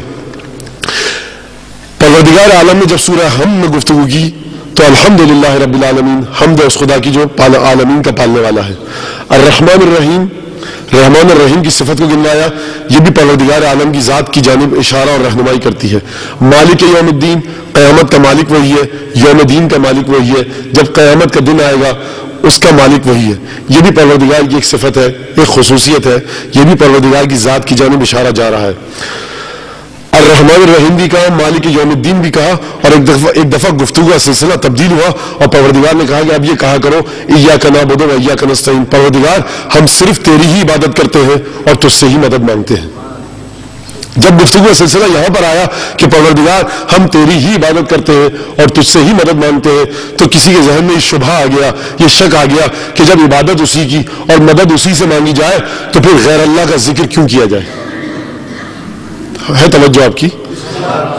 A: پروردگار عالم نے جب سورہ حمد میں گفتگو کی تو الحمدللہ رب العالمین، حمد ہے اس خدا کی جو عالمین کا پالنے والا ہے۔ الرحمن الرحیم، رحمان الرحیم کی صفت کو گنوایا، یہ بھی پروردگار عالم کی ذات کی جانب اشارہ اور رہنمائی کرتی ہے۔ مالک یوم الدین، قیامت کا مالک وہی ہے، یوم دین کا مالک وہی ہے، جب قیامت کا دن آئے گا اس کا مالک وہی ہے۔ یہ بھی پروردگار کی ایک صفت ہے، ایک خصوصیت ہے، یہ بھی پروردگار کی ذات کی جانب اشارہ جا رہا ہے۔ الرحمن الرحیم بھی کہا، مالک یوم الدین بھی کہا، اور ایک دفعہ گفتگو کا سلسلہ تبدیل ہوا اور پروردگار نے کہا کہ اب یہ کہا کرو ایاک نعبد و ایاک نستعین، پروردگار ہم صرف تیری ہی عبادت کرتے ہیں اور تجھ سے ہی مدد مانگتے ہیں۔ جب گفتگو کا سلسلہ یہاں پر آیا کہ پروردگار ہم تیری ہی عبادت کرتے ہیں اور تجھ سے ہی مدد مانگتے ہیں تو کسی کے ذہن میں یہ شبہ آ گیا، یہ شک آ گیا کہ جب عبادت اسی کی اور مدد اسی سے مانگی جائے تو پھر غیر اللہ کا ذکر کیوں کیا جائے؟ ہے توجہ آپ کی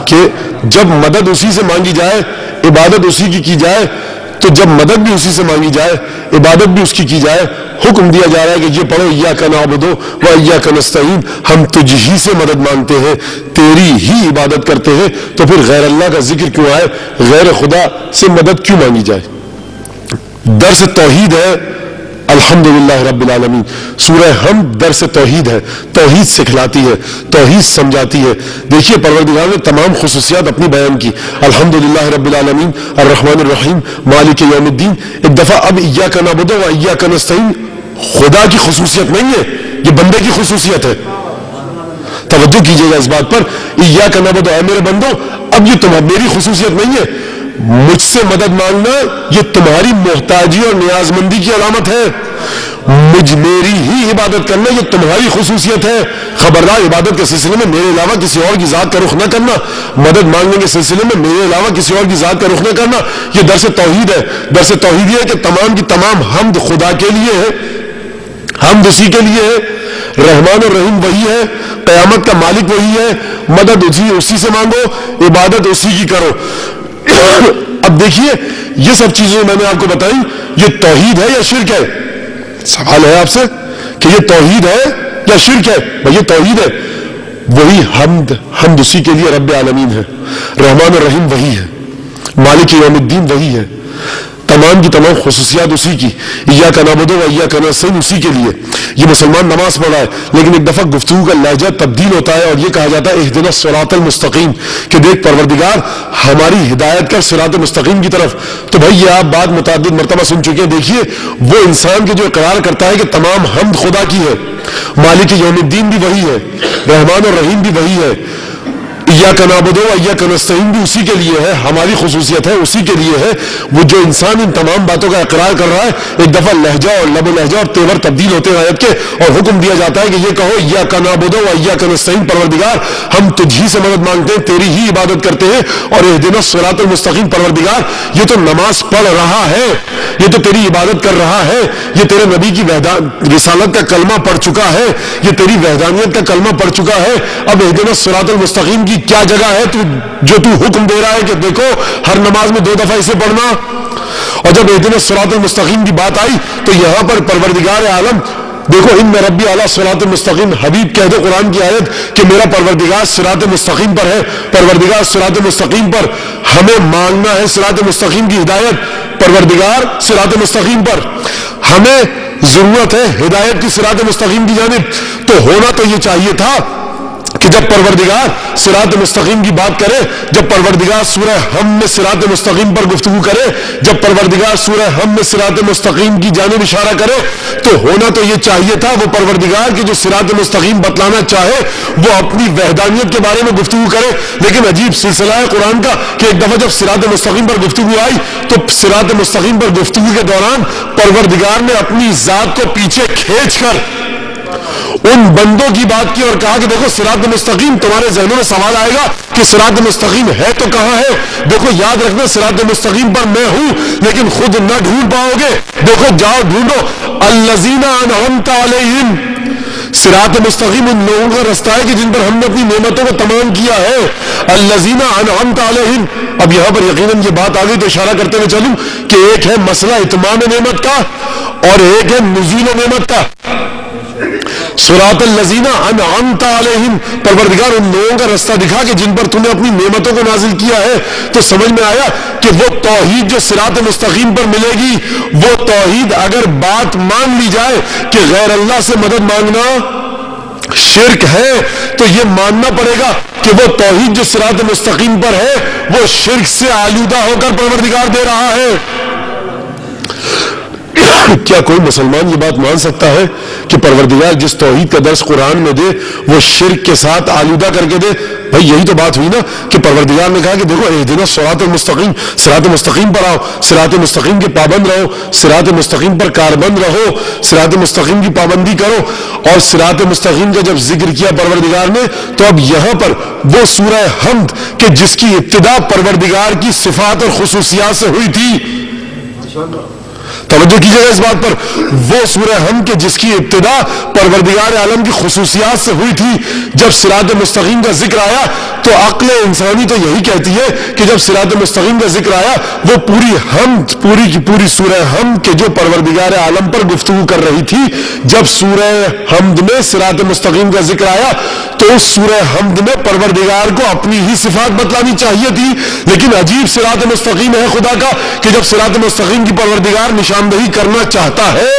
A: کہ جب مدد اسی سے مانگی جائے، عبادت اسی کی جائے، تو جب مدد بھی اسی سے مانگی جائے، عبادت بھی اس کی جائے. حکم دیا جا رہا ہے کہ یہ پڑھو ایاک نعبد و ایاک نستعین، ہم تجھ ہی سے مدد مانگتے ہیں، تیری ہی عبادت کرتے ہیں. تو پھر غیر اللہ کا ذکر کیوں آئے؟ غیر خدا سے مدد کیوں مانگی جائے؟ درس توحید ہے الحمدللہ رب العالمین. سورہ حمد درس توحید ہے، توحید سکھلاتی ہے، توحید سمجھاتی ہے. دیکھیے پروردگار نے تمام خصوصیات اپنی بیان کی. الحمدللہ رب العالمین الرحمن الرحیم مالک یوم الدین. ایک دفعہ اب ایاک نعبد و ایاک نستعین خدا کی خصوصیت نہیں ہے، یہ بندے کی خصوصیت ہے. توجہ کیجیے گا اس بات پر. ایاک نعبد، اے میرے بندو، اب یہ میری خصوصیت نہیں ہے. مجھ سے مدد مانگنا یہ تمہاری محتاجی اور نیاز مندی کی علامت ہے. میری ہی عبادت کرنا یہ تمہاری خصوصیت ہے. خبردار عبادت کے سلسلے میں میرے علاوہ کسی اور کی ذات کا رخ نہ کرنا. مدد مانگنے کے سلسلے میں میرے علاوہ کسی اور کی ذات کا رخ نہ کرنا. یہ درس توحید ہے. درس توحید یہ ہے کہ تمام کی تمام حمد خدا کے لیے ہے، حمد اسی کے لیے ہے. رحمان الرحیم وہی ہے، قیامت کا مالک وہی ہے. مدد اسی سے مانگو، عبادت اسی کی کرو. اب دیکھیے یہ سب چیزیں میں نے آپ کو بتائی، یہ توحید ہے یا شرک ہے؟ سوال ہے آپ سے کہ یہ توحید ہے یا شرک ہے؟ بھئی یہ توحید ہے. وہی حمد اسی کے لیے رب العالمین ہے. رحمان الرحیم وہی ہے، مالک یوم الدین وہی ہے. تمام کی تمام خصوصیات اسی کی. ایاک نعبد و ایاک نستعین اسی کے لیے. یہ مسلمان نماز پڑھا ہے لیکن ایک دفعہ گفتگو کا لہجہ تبدیل ہوتا ہے اور یہ کہا جاتا ہے اہدنا الصراط المستقیم، کہ دیکھ پروردگار ہماری ہدایت کر صراط مستقیم کی طرف. تو بھائی یہ آپ بات متعدد مرتبہ سن چکے ہیں. دیکھیے وہ انسان کے جو اقرار کرتا ہے کہ تمام حمد خدا کی ہے، مالک یوم الدین بھی وہی ہے، رحمان الرحیم بھی وہی ہے، ایاک نعبد و ایاک نستعین بھی اسی کے لیے ہے، ہماری خصوصیت ہے اسی کے لیے ہے. وہ جو انسان ان تمام باتوں کا اقرار کر رہا ہے، ایک دفعہ لہجہ اور لب و لہجہ اور تیور تبدیل ہوتے ہیں آیت کے، اور حکم دیا جاتا ہے کہ یہ کہو ایاک نعبد و ایاک نستعین، پروردگار ہم تجھ ہی سے مدد مانگتے ہیں، تیری ہی عبادت کرتے ہیں. اور اہدنا الصراط المستقیم، پروردگار یہ تو نماز پڑھ رہا ہے، یہ تو تیری عبادت کر رہا ہے، یہ تیرے نبی کی رسالت کا کلمہ پڑھ چکا ہے، یہ تیری وحدانیت کا کلمہ پڑھ چکا ہے. اب اہدنا الصراط المستقیم کی کیا جگہ ہے جو تو حکم دے رہا ہے کہ دیکھو ہر نماز میں 2 دفعہ اسے پڑھنا؟ اور جب اہدنا الصراط المستقیم کی بات آئی تو یہاں پر پروردگار عالم دیکھو ان ربی علی صراط مستقیم، حبیب کہہ دے قرآن کی آیت کہ میرا پروردگار صراط مستقیم پر ہے. پروردگار صراط مستقیم پر، ہمیں مانگنا ہے صراط مستقیم کی ہدایت. پروردگار صراط مستقیم پر، ہمیں ضرورت ہے ہدایت کی صراط مستقیم کی جانب. تو ہونا تو یہ چاہیے تھا کہ جب پروردگار صراط مستقیم کی بات کرے، جب پروردگار سورہ حمد میں صراط مستقیم پر گفتگو کرے، جب پروردگار سورہ حمد میں صراط مستقیم کی جانب اشارہ کرے، تو ہونا تو یہ چاہیے تھا وہ پروردگار کی جو صراط مستقیم بتلانا چاہے وہ اپنی وحدانیت کے بارے میں گفتگو کرے. لیکن عجیب سلسلہ ہے قرآن کا کہ ایک دفعہ جب صراط مستقیم پر گفتگو آئی تو صراط مستقیم پر گفتگو کے دوران پروردگار نے اپنی ذات کو پیچھے کھینچ کر ان بندوں کی بات کی اور کہا کہ دیکھو صراط مستقیم، تمہارے ذہنوں میں سوال آئے گا کہ صراط مستقیم ہے تو کہاں ہے؟ دیکھو یاد رکھنا صراط مستقیم پر میں ہوں لیکن خود نہ ڈھونڈ پاؤ گے. دیکھو جاؤ ڈھونڈو الذین انعمت علیہم. صراط مستقیم ان لوگوں کا رستہ ہے کہ جن پر ہم نے اپنی نعمتوں کو تمام کیا ہے. الذین انعمت علیہم. اب یہاں پر یقیناً یہ بات آ گئی تو اشارہ کرتے ہوئے چلوں کہ ایک ہے مسئلہ اتمام نعمت کا اور ایک ہے نزول نعمت کا. صراط الذین انعمت علیہم، پروردگار ان لوگوں کا رستہ دکھا کہ جن پر تم نے اپنی نعمتوں کو نازل کیا ہے. تو سمجھ میں آیا کہ وہ توحید جو صراط مستقیم پر ملے گی، وہ توحید اگر بات مان لی جائے کہ غیر اللہ سے مدد مانگنا شرک ہے تو یہ ماننا پڑے گا کہ وہ توحید جو صراط مستقیم پر ہے وہ شرک سے آلودہ ہو کر پروردگار دے رہا ہے. کیا کوئی مسلمان یہ بات مان سکتا ہے کہ پروردگار جس توحید کا درس قرآن میں دے وہ شرک کے ساتھ آلودہ کر کے دے؟ بھائی یہی تو بات ہوئی نا کہ پروردگار نے کہا کہ دیکھو اہدنا الصراط المستقیم، صراط مستقیم پر آؤ، صراط مستقیم کے پابند رہو، صراط مستقیم پر کاربند رہو، صراط مستقیم کی پابندی کرو. اور صراط مستقیم کا جب ذکر کیا پروردگار نے تو اب یہاں پر وہ سورہ حمد کہ جس کی ابتدا پروردگار کی صفات اور خصوصیات سے ہوئی تھی، توجہ کیجیے اس بات پر، وہ سورہ حمد کے جس کی ابتدا پروردگار عالم کی خصوصیات سے ہوئی تھی، جب صراط مستقیم کا ذکر آیا تو عقل انسانی تو یہی کہتی ہے کہ جب صراط مستقیم کا ذکر آیا وہ پوری حمد، پوری کی پوری سورہ حمد کے جو پروردگار عالم پر گفتگو کر رہی تھی، جب سورہ حمد میں صراط مستقیم کا ذکر آیا تو اس سورہ حمد میں پروردگار کو اپنی ہی صفات بتلانی چاہیے تھی، لیکن عجیب صراط مستقیم ہے خدا کا کہ جب صراط مستقیم کی پروردگار نشاندہی کرنا چاہتا ہے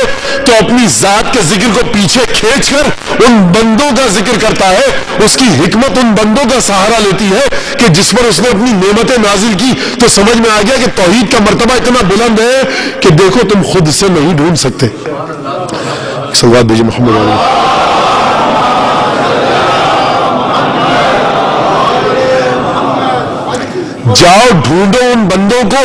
A: تو اپنی ذات کے ذکر کو پیچھے کھینچ کر ان بندوں کا ذکر کرتا ہے، اس کی حکمت ان بندوں کا سہارا لیتی ہے کہ جس پر اس نے اپنی نعمتیں نازل کی، تو سمجھ میں آ گیا کہ توحید کا مرتبہ اتنا بلند ہے کہ دیکھو تم خود سے نہیں ڈھونڈ سکتے۔ صلوات بھیجئے محمد علیہ۔ جاؤ ڈھونڈو ان بندوں کو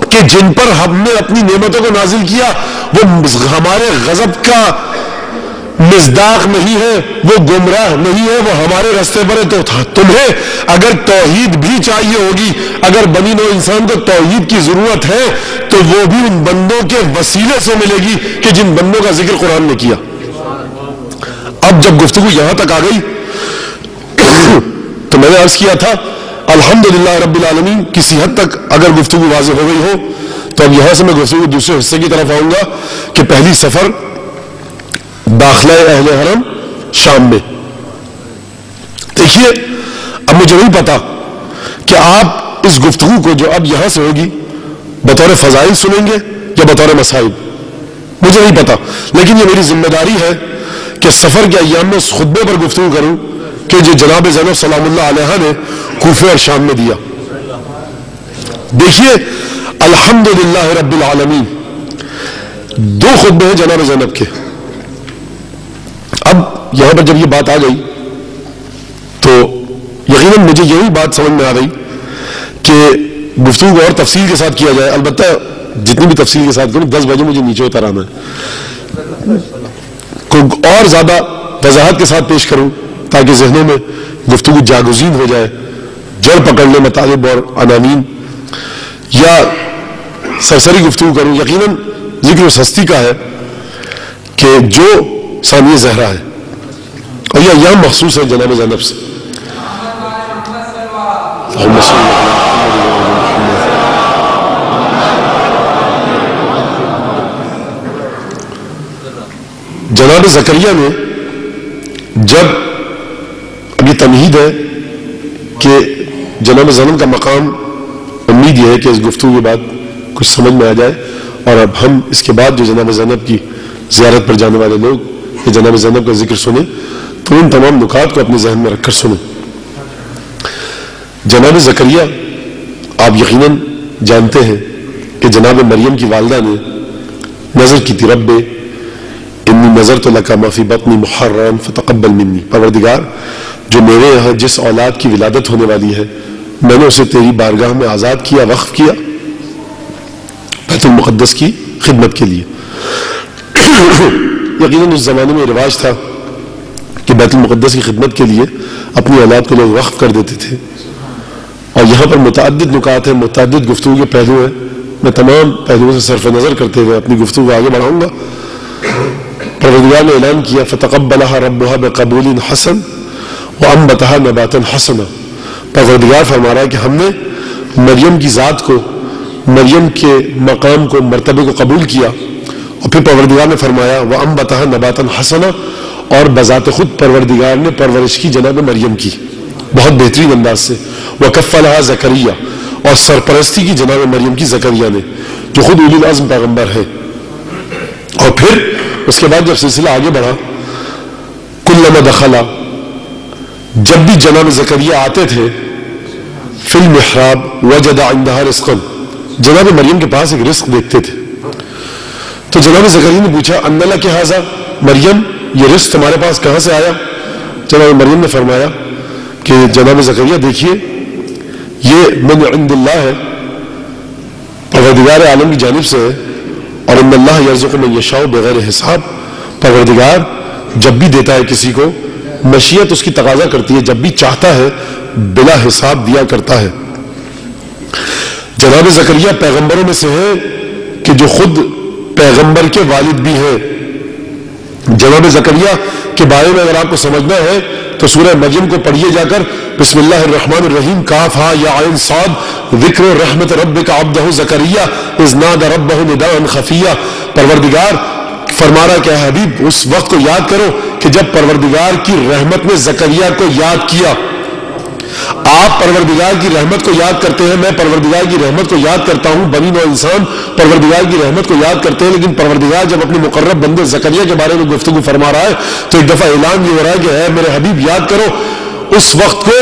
A: کہ جن پر ہم نے اپنی نعمتوں کو نازل کیا، وہ ہمارے غضب کا مصداق نہیں ہے، وہ گمراہ نہیں ہے، وہ ہمارے راستے پر ہے۔ تو تمہیں اگر توحید بھی چاہیے ہوگی، اگر بنی نوع انسان کو توحید کی ضرورت ہے تو وہ بھی ان بندوں کے وسیلے سے ملے گی کہ جن بندوں کا ذکر قرآن نے کیا۔ اب جب گفتگو یہاں تک آ گئی تو میں نے عرض کیا تھا الحمدللہ رب العالمین، کسی حد تک اگر گفتگو واضح ہو گئی ہو تو اب یہاں سے میں گفتگو دوسرے حصے کی طرف آؤں گا کہ پہلی سفر داخلہ اہل حرم شام میں۔ دیکھیے اب مجھے نہیں پتا کہ آپ اس گفتگو کو جو اب یہاں سے ہوگی بطور فضائل سنیں گے یا بطور مسائل، مجھے نہیں پتا، لیکن یہ میری ذمہ داری ہے کہ سفر کے ایام میں اس خطبے پر گفتگو کروں کہ جو جناب زینب سلام اللہ علیہ نے کوفے اور شام میں دیا۔ دیکھیے الحمدللہ رب العالمین، دو خطبے ہیں جناب زینب کے۔ اب یہاں پر جب یہ بات آ گئی تو یقیناً مجھے یہی بات سمجھ میں آ گئی کہ گفتگو اور تفصیل کے ساتھ کیا جائے، البتہ جتنی بھی تفصیل کے ساتھ کروں 10 بجے مجھے نیچے اتر آنا ہے، اور زیادہ وضاحت کے ساتھ پیش کروں تاکہ ذہنوں میں گفتگو جاگزین ہو جائے، جڑ پکڑنے مطالب اور عناوین، یا سرسری گفتگو کروں۔ یقیناً ذکر اس ہستی کا ہے کہ جو ثانیہ زہرا ہے اور یہ ایام مخصوص ہے جناب زینب سے۔ جناب زکریا نے جب اب یہ تمہید ہے کہ جناب زینب کا مقام، امید یہ ہے کہ اس گفتگو کے بعد کچھ سمجھ میں آ جائے، اور اب ہم اس کے بعد جو جناب زینب کی زیارت پر جانے والے لوگ یہ جناب زینب کا ذکر سنیں تو ان تمام نکات کو اپنے ذہن میں رکھ کر سنیں۔ جناب زکریا آپ یقیناً جانتے ہیں کہ جناب مریم کی والدہ نے نظر کی تھی، رب انی نظرت لک ما فی بطنی محررا فتقبل منی، پروردگار جو میرے یہاں جس اولاد کی ولادت ہونے والی ہے میں نے اسے تیری بارگاہ میں آزاد کیا، وقف کیا بیت المقدس کی خدمت کے لیے۔ یقیناً اس زمانے میں رواج تھا کہ بیت المقدس کی خدمت کے لیے اپنی اولاد کو لوگ وقف کر دیتے تھے، اور یہاں پر متعدد نکات ہیں، متعدد گفتگو کے پہلو ہیں، میں تمام پہلوؤں سے صرف نظر کرتے ہوئے اپنی گفتگو آگے بڑھاؤں گا۔ پروردگار نے اعلان کیا فتقبلها ربها بقبول حسن وانبتها نباتا حسنا، پروردگار فرما رہا ہے کہ ہم نے مریم کی ذات کو، مریم کے مقام کو، مرتبے کو قبول کیا، اور پھر پروردگار نے فرمایا وانبتها نباتا حسنا، اور بذات خود پروردگار نے پرورش کی جناب مریم کی بہت بہترین انداز سے، وکفلها زکریا، اور سرپرستی کی جناب مریم کی زکریا نے جو خود اولی العزم پیغمبر ہے۔ اور پھر اس کے بعد جب سلسلہ آگے بڑھا، کلما دخلا، جب بھی جناب زکریا آتے تھے، فی المحراب وجد عندها رزقا، جناب مریم کے پاس ایک رزق دیکھتے تھے۔ تو جناب زکریا نے پوچھا ان لک ھذا، مریم یہ رزق تمہارے پاس کہاں سے آیا؟ جناب مریم نے فرمایا کہ جناب زکریا دیکھیے یہ من عند اللہ ہے، پروردگار عالم کی جانب سے ہے، اور ان اللہ یرزق من یشاء بغیر حساب، پروردگار جب بھی دیتا ہے کسی کو مشیت اس کی تقاضا کرتی ہے، جب بھی چاہتا ہے بلا حساب دیا کرتا ہے۔ جناب زکریا پیغمبروں میں سے ہیں کہ جو خود پیغمبر کے والد بھی ہیں۔ جناب زکریا کے بارے میں اگر آپ کو سمجھنا ہے تو سورہ مریم کو پڑھیے جا کر، بسم اللہ الرحمن الرحیم، کاف ہا یا عین صاد، ذکر رحمت ربک عبدہ زکریا اذ نادى ربہ نداء خفیا۔ پروردگار فرما رہا کہ اے حبیب اس وقت کو یاد کرو کہ جب پروردگار کی رحمت نے زکریا کو یاد کیا۔ آپ پروردگار کی رحمت کو یاد کرتے ہیں، میں پروردگار کی رحمت کو یاد کرتا ہوں، بنی نوع انسان پروردگار کی رحمت کو یاد کرتے ہیں، لیکن پروردگار جب اپنے مقرب بندے زکریا کے بارے میں گفتگو فرما رہا ہے تو ایک دفعہ اعلان یہ ہو رہا ہے کہ اے میرے حبیب یاد کرو اس وقت کو،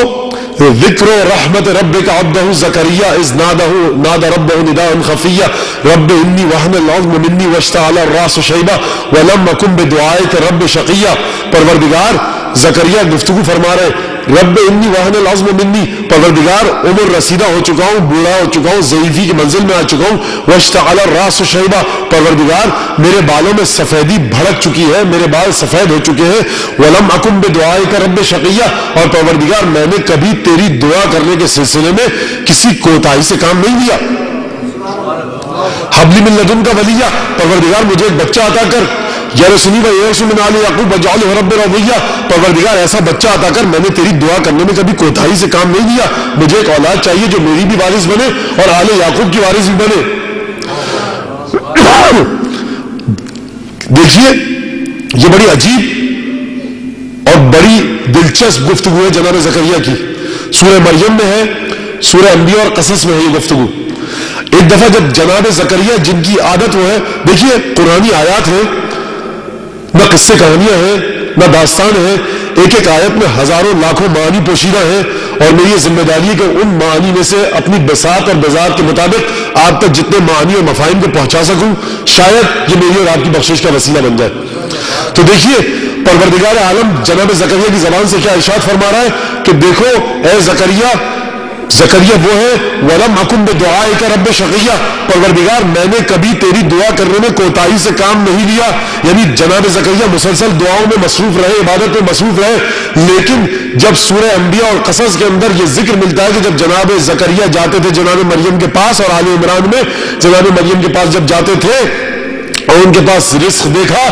A: ذکر رحمت ربک عبدہ زکریا اذ نادى ربہ نداء خفیا رب انی وہن العظم منی واشتعل الراس شیبا ولم اکن بدعائک رب شقیا۔ پروردگار زکریا گفتگو فرما رہے، رب انی وہن العظم منی، پروردگار عمر رسیدہ ہو چکا ہوں، بوڑھا ہو چکا ہوں، ضعیفی کی منزل میں آ چکا ہوں، واشتعل الراس شیبا، پروردگار میرے بالوں میں سفیدی بھڑک چکی ہے، میرے بال سفید ہو چکے ہیں، ولم اکن بدعائک رب شقیا، اور پروردگار میں نے کبھی تیری دعا کرنے کے سلسلے میں کسی کوتاہی سے کام نہیں لیا۔ حبلی من لدن کا ولیہ، پروردگار مجھے ایک بچہ عطا کر، یرثنی و یرث من آل یعقوب واجعلہ رب رضیہ، پروردگار ایسا بچہ عطا کر، میں نے تیری دعا کرنے میں کبھی کوتاہی سے کام نہیں لیا، مجھے ایک اولاد چاہیے جو میری بھی وارث بنے اور آل یعقوب کی وارث بھی بنے۔ دیکھیے یہ بڑی عجیب اور بڑی دلچسپ گفتگو ہے جناب زکریا کی، سورہ مریم میں ہے، سورہ انبیاء اور قصص میں ہے یہ گفتگو۔ ایک دفعہ جب جناب زکریا جن کی عادت وہ ہے، دیکھیے قرآنی آیات ہیں، نہ قصے کہانیاں ہیں نہ داستان ہے، ایک ایک آیت میں ہزاروں لاکھوں معانی پوشیدہ ہیں، اور میری یہ ذمہ داری ہے کہ ان معانی میں سے اپنی بساط اور بذات کے مطابق آپ تک جتنے معانی اور مفاہیم کو پہنچا سکوں، شاید یہ میری اور آپ کی بخشش کا وسیلہ بن جائے۔ تو دیکھیے پروردگار عالم جناب زکریا کی زبان سے کیا ارشاد فرما رہا ہے کہ دیکھو اے زکریا، زکریا وہ ہے وَلَمْ أَكُنْ بِدُعَائِكَ رَبِّ شَقِيًّا، پروردگار میں نے کبھی تیری دعا کرنے میں کوتاہی سے کام نہیں لیا، یعنی جناب زکریا مسلسل دعاؤں میں مصروف رہے، عبادت میں مصروف رہے، لیکن جب سورہ انبیاء اور قصص کے اندر یہ ذکر ملتا ہے کہ جب جناب زکریا جاتے تھے جناب مریم کے پاس، اور آل عمران میں جناب مریم کے پاس جب جاتے تھے اور ان کے پاس رزق دیکھا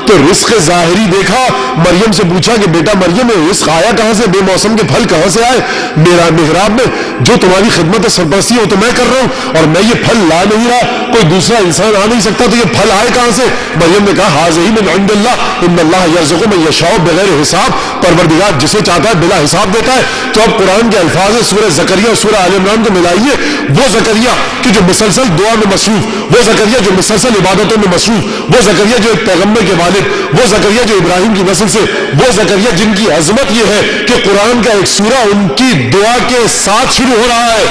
A: تو رزق ظاہری دیکھا، مریم سے پوچھا کہ بیٹا مریم رزق آیا کہاں سے، بے موسم کے پھل کہاں سے آئے، میرا محراب میں جو تمہاری خدمت سرپرستی ہو تو میں کر رہا ہوں اور میں یہ پھل لا نہیں رہا، کوئی دوسرا انسان آ نہیں سکتا، تو یہ پھل آئے کہاں سے؟ مریم نے کہا ھذہ من عند اللہ ان اللہ یرزق من یشاء بغیر حساب، پروردگار جسے چاہتا ہے بلا حساب دیتا ہے۔ تو اب قرآن کے الفاظ سورہ زکریا اور سورہ آل عمران کو ملائیے، وہ زکریا کہ جو مسلسل دعا میں مصروف، وہ زکریا جو مسلسل عبادتوں میں مصروف، وہ زکریا جو ایک پیغمبر کے والد، وہ زکریا جو ابراہیم کی نسل سے، وہ زکریا جن کی عظمت یہ ہے کہ قرآن کا ایک سورہ ان کی دعا کے ساتھ شروع ہو رہا ہے،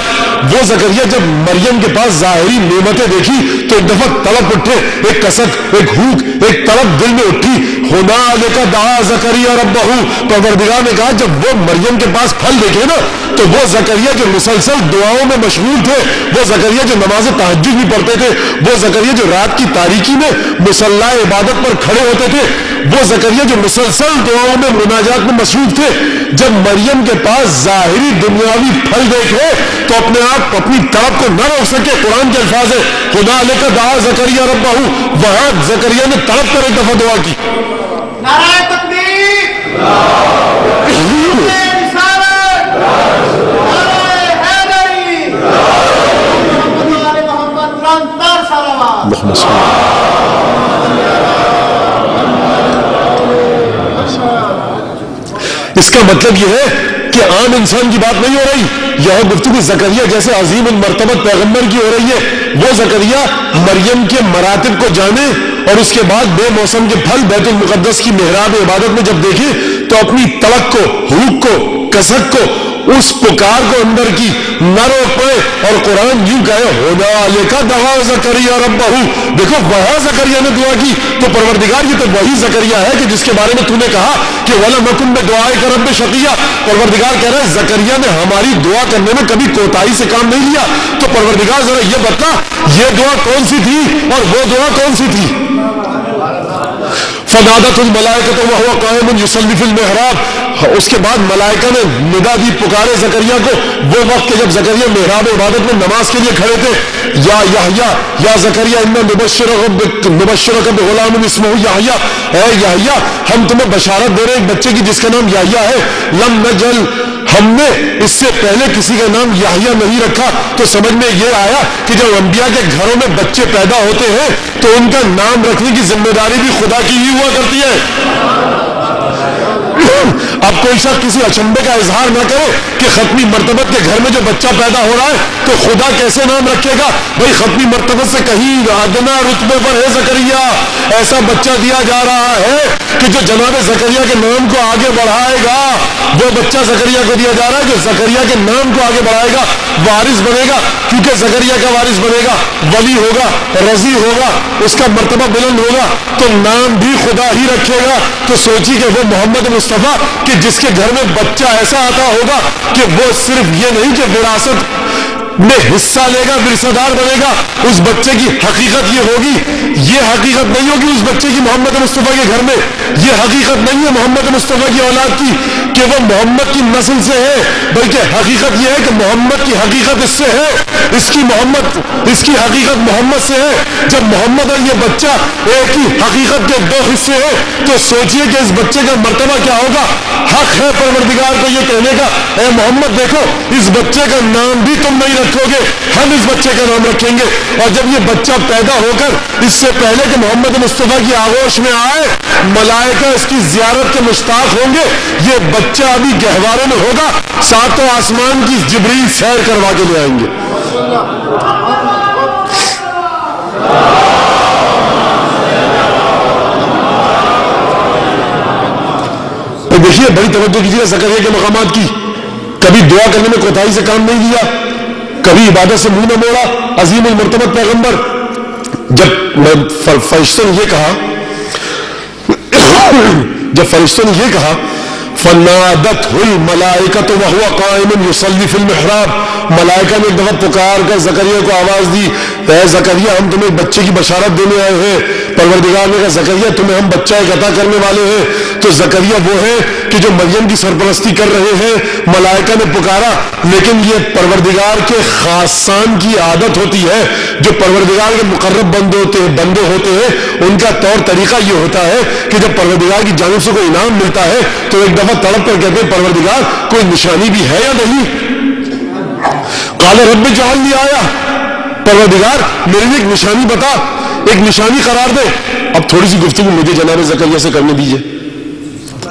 A: وہ زکریا جب مریم کے پاس ظاہری نعمتیں دیکھی تو ایک دفعہ طلب اٹھے، ایک کسک، ایک بھوک، ایک طلب دل میں اٹھی، ہنالک دعا زکریا ربہ، پروردگار نے کہا جب وہ مریم کے پاس پھل دیکھے نا تو وہ زکریا جو مسلسل دعاؤں میں مشغول تھے، وہ زکریا جو نماز تہجد بھی پڑھتے تھے، وہ زکریا جو رات کی تاریکی میں مصلی عبادت پر کھڑے ہوتے تھے، وہ زکریا جو مسلسل دعاؤں میں مناجات میں مصروف تھے، جب مریم کے پاس ظاہری دنیاوی پھل دیکھے تو اپنے آپ اپنی طلب کو نہ روک سکے۔ قرآن کے الفاظ ہے ہنالک دعا زکریا ربہ، وہاں زکریا نے طلب کر ایک دفعہ دعا کی۔
B: نعرہ تکبیر،
A: اس کا مطلب یہ ہے کہ عام انسان کی بات نہیں ہو رہی، یہاں گفتگو زکریا جیسے عظیم المرتبت پیغمبر کی ہو رہی ہے۔ وہ زکریا مریم کے مراتب کو جانے اور اس کے بعد بے موسم کے پھل بیت المقدس کی محراب عبادت میں جب دیکھے تو اپنی طلب کو، حوق کو، کسک کو، اس پکار کو اندر کی نہ روک پائے، اور قرآن یوں کہے ہنالک دعا زکریا ربہ، دیکھو وہاں زکریا نے دعا کی، تو پروردگار یہ تو وہی زکریا ہے کہ جس کے بارے میں تو نے کہا کہ وَلَمْ أَكُنْ بِدُعَائِكَ رَبِّ شَقِيًّا، پروردگار کہہ رہے ہیں زکریا نے ہماری دعا کرنے میں کبھی کوتاہی سے کام نہیں لیا۔ تو پروردگار ذرا یہ بتا یہ دعا کون سی تھی اور وہ دعا کون سی تھی؟ فنادت الملائکۃ وہو قائم یصلی فی المحراب، اس کے بعد ملائکہ نے ندا دی، پکارے زکریا کو، وہ وقت کہ جب زکریا محراب عبادت میں نماز کے لیے کھڑے تھے، یا یحییٰ یا زکریا انا نبشرک بغلام اسمہ یحییٰ، اے یحییٰ ہم تمہیں بشارت دے رہے ہیں ایک بچے کی جس کا نام یحییٰ ہے، لم نجل ہم نے اس سے پہلے کسی کا نام یحییٰ نہیں رکھا۔ تو سمجھ میں یہ آیا کہ جب انبیاء کے گھروں میں بچے پیدا ہوتے ہیں تو ان کا نام رکھنے کی ذمہ داری بھی خدا کی ہی ہوا کرتی ہے۔ اب کوئی شخص کسی اچنبے کا اظہار نہ کرے کہ ختمی مرتبت کے گھر میں جو بچہ پیدا ہو رہا ہے تو خدا کیسے نام رکھے گا؟ بھائی ختمی مرتبت سے کہیں ادنا رتبے پر ہے زکریا، ایسا بچہ دیا جا رہا ہے کہ جو جناب زکریا کے نام کو آگے بڑھائے گا، وہ بچہ زکریا کو دیا جا رہا ہے جو زکریا کے نام کو آگے بڑھائے گا، وارث بنے گا، کیونکہ زکریا کا وارث بنے گا، ولی ہوگا، رضی ہوگا، اس کا مرتبہ بلند ہوگا، تو نام بھی خدا ہی رکھے گا۔ تو سوچی کہ وہ محمد مصطفیٰ کہ جس کے گھر میں بچہ ایسا آتا ہوگا کہ وہ صرف یہ نہیں کہ وراثت میں حصہ لے گا، ورثہ دار بنے گا، اس بچے کی حقیقت یہ ہوگی، یہ حقیقت نہیں ہوگی اس بچے کی محمد مصطفیٰ کے گھر میں، یہ حقیقت نہیں ہے محمد مصطفیٰ کی اولاد کی کہ وہ محمد کی نسل سے ہے، بلکہ حقیقت یہ ہے کہ محمد کی حقیقت اس سے ہے، اس کی حقیقت محمد سے ہے۔ جب محمد اور یہ بچہ ایک ہی حقیقت کے دو حصے ہیں تو سوچئے کہ اس بچے کا مرتبہ کیا ہوگا۔ حق ہے پروردگار کو یہ کہنے کا، اے محمد دیکھو اس بچے کا نام بھی تم نہیں رکھو گے، ہم اس بچے کا نام رکھیں گے۔ اور جب یہ بچہ پیدا ہو کر اس سے پہلے کہ محمد مصطفیٰ کی آغوش میں آئے، ملائکہ اس کی زیارت کے مشتاق ہوں گے، یہ بچہ ابھی گہوارے میں ہوگا، ساتوں آسمان کی جبریل سیر کروا کے لے آئیں گے۔ دیکھیے بڑی توجہ کیجیے زکریا کے مقامات کی، کبھی دعا کرنے میں کوتاہی سے کام نہیں لیا، کبھی عبادت سے منہ نہ موڑا، عظیم المرتبت پیغمبر۔ جب فرشتوں نے یہ کہا فنادته الملائکۃ وهو قائم یصلی فی المحراب، ملائکہ نے ایک دفعہ پکار کر زکریا کو آواز دی، اے زکریا ہم تمہیں بچے کی بشارت دینے آئے ہیں۔ پروردگار نے کہا زکریا تمہیں ہم بچہ ایک عطا کرنے والے ہیں۔ تو زکریا وہ ہے کہ جو مریم کی سرپرستی کر رہے ہیں، ملائکہ نے پکارا، لیکن یہ پروردگار کے خاصان کی عادت ہوتی ہے، جو پروردگار کے مقرب بندے ہوتے ہیں، ان کا طور طریقہ یہ ہوتا ہے کہ جب پروردگار کی جانب سے کوئی انعام ملتا ہے تو ایک دفعہ تڑپ کر کہتے ہیں پروردگار کوئی نشانی بھی ہے یا نہیں؟ قال رب اجعل لی آیہ، پروردگار میرے لیے ایک نشانی بتا، ایک نشانی قرار دے۔ اب تھوڑی سی گفتگو مجھے جناب زکریا سے کرنے دیجئے،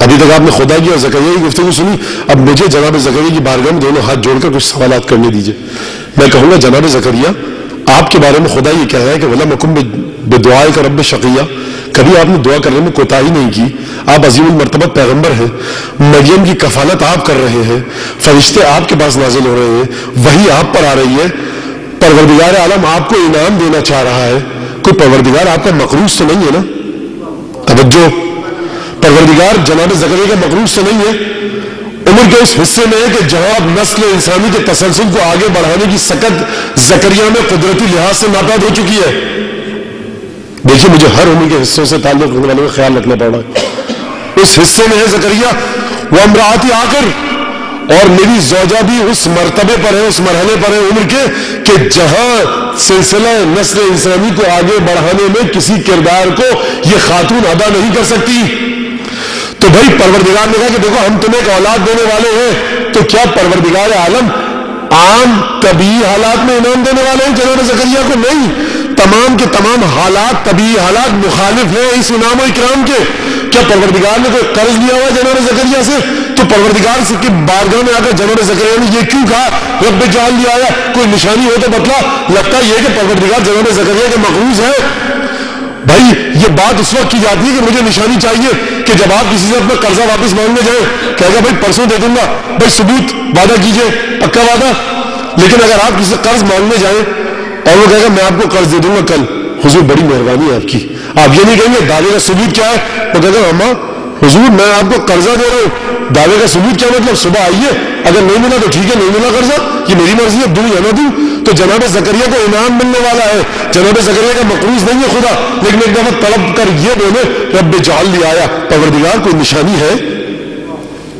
A: ابھی تک آپ نے خدا کی اور زکریا کی گفتگو سنی، اب مجھے جناب زکریا کی بارگاہ میں دونوں ہاتھ جوڑ کر کچھ سوالات کرنے دیجئے۔ میں کہوں گا جناب زکریا آپ کے بارے میں خدا یہ کہہ رہا ہے کہ وَلَمْ أَكُنْ بِدُعَائِكَ رَبِّ شَقِيًّا، کبھی آپ نے دعا کرنے میں کوتاہی نہیں کی، آپ عظیم المرتبت پیغمبر ہیں، مریم کی کفالت آپ کر رہے ہیں، فرشتے آپ کے پاس نازل ہو رہے ہیں، وحی آپ پر آ رہی ہے، پروردگار عالم آپ کو انعام دینا چاہ رہا ہے، کوئی پروردگار آپ کا مقروض تو نہیں ہے نا؟ توجہ، پروردگار جناب زکریا کا مقروض تو نہیں ہے، عمر کے اس حصے میں ہے کہ جہاں اب نسل انسانی کے تسلسل کو آگے بڑھانے کی سکت زکریا میں قدرتی لحاظ سے ناپید ہو چکی ہے۔ دیکھیے مجھے ہر عمر کے حصوں سے تعلق رکھنے والوں کا خیال رکھنا پڑ رہا ہے، اس حصے میں ہے زکریا وامرأتی عاقر، اور میری زوجہ بھی اس مرتبے پر ہے، اس مرحلے پر ہے عمر کے کہ جہاں سلسلہ نسل انسانی کو آگے بڑھانے میں کسی کردار کو یہ خاتون ادا نہیں کر سکتی۔ تو بھائی پروردگار نے کہا کہ دیکھو ہم تمہیں ایک اولاد دینے والے ہیں، تو کیا پروردگار عالم عام طبیعی حالات میں انعام دینے والے ہیں جناب زکریا کو؟ نہیں، تمام کے تمام حالات طبیعی حالات مخالف ہیں اس انعام و اکرام کے۔ کیا پروردگار نے کوئی قرض لیا ہوا جناب زکریا سے؟ تو پروردگار سے کی بارگاہ میں آ کر جناب زکریا نے یہ کیوں کہا رب اجعل لی آیہ، کوئی نشانی ہو تو بتلا؟ لگتا یہ کہ پروردگار جناب زکریا کے مقروض ہے۔ بھائی یہ بات اس وقت کی جاتی ہے کہ مجھے نشانی چاہیے کہ جب آپ کسی سے اپنا قرضہ واپس مانگنے جائیں، کہے گا بھائی پرسوں دے دوں گا، بھائی ثبوت وعدہ کیجئے، پکا وعدہ۔ لیکن اگر آپ کسی سے قرض مانگنے جائیں اور وہ کہے گا میں آپ کو قرض دے دوں گا کل، حضور بڑی مہربانی ہے آپ کی، آپ یہ نہیں کہیں گے دعوے کا ثبوت کیا ہے، وہ کہے گا اماں حضور میں آپ کو قرضہ دے رہا ہوں، دعوے کا ثبوت کیا مطلب صبح آئیے، اگر نہیں ملا تو ٹھیک ہے، نہیں ملا قرضہ یہ میری مرضی ہے، دوں یا نہ دوں۔ تو جناب زکریا کو انعام ملنے والا ہے، جناب زکریا کا مقروض نہیں ہے خدا، لیکن ایک دفعہ طلب کر یہ بولے رب اجعل لی آیہ، پروردگار کوئی نشانی ہے؟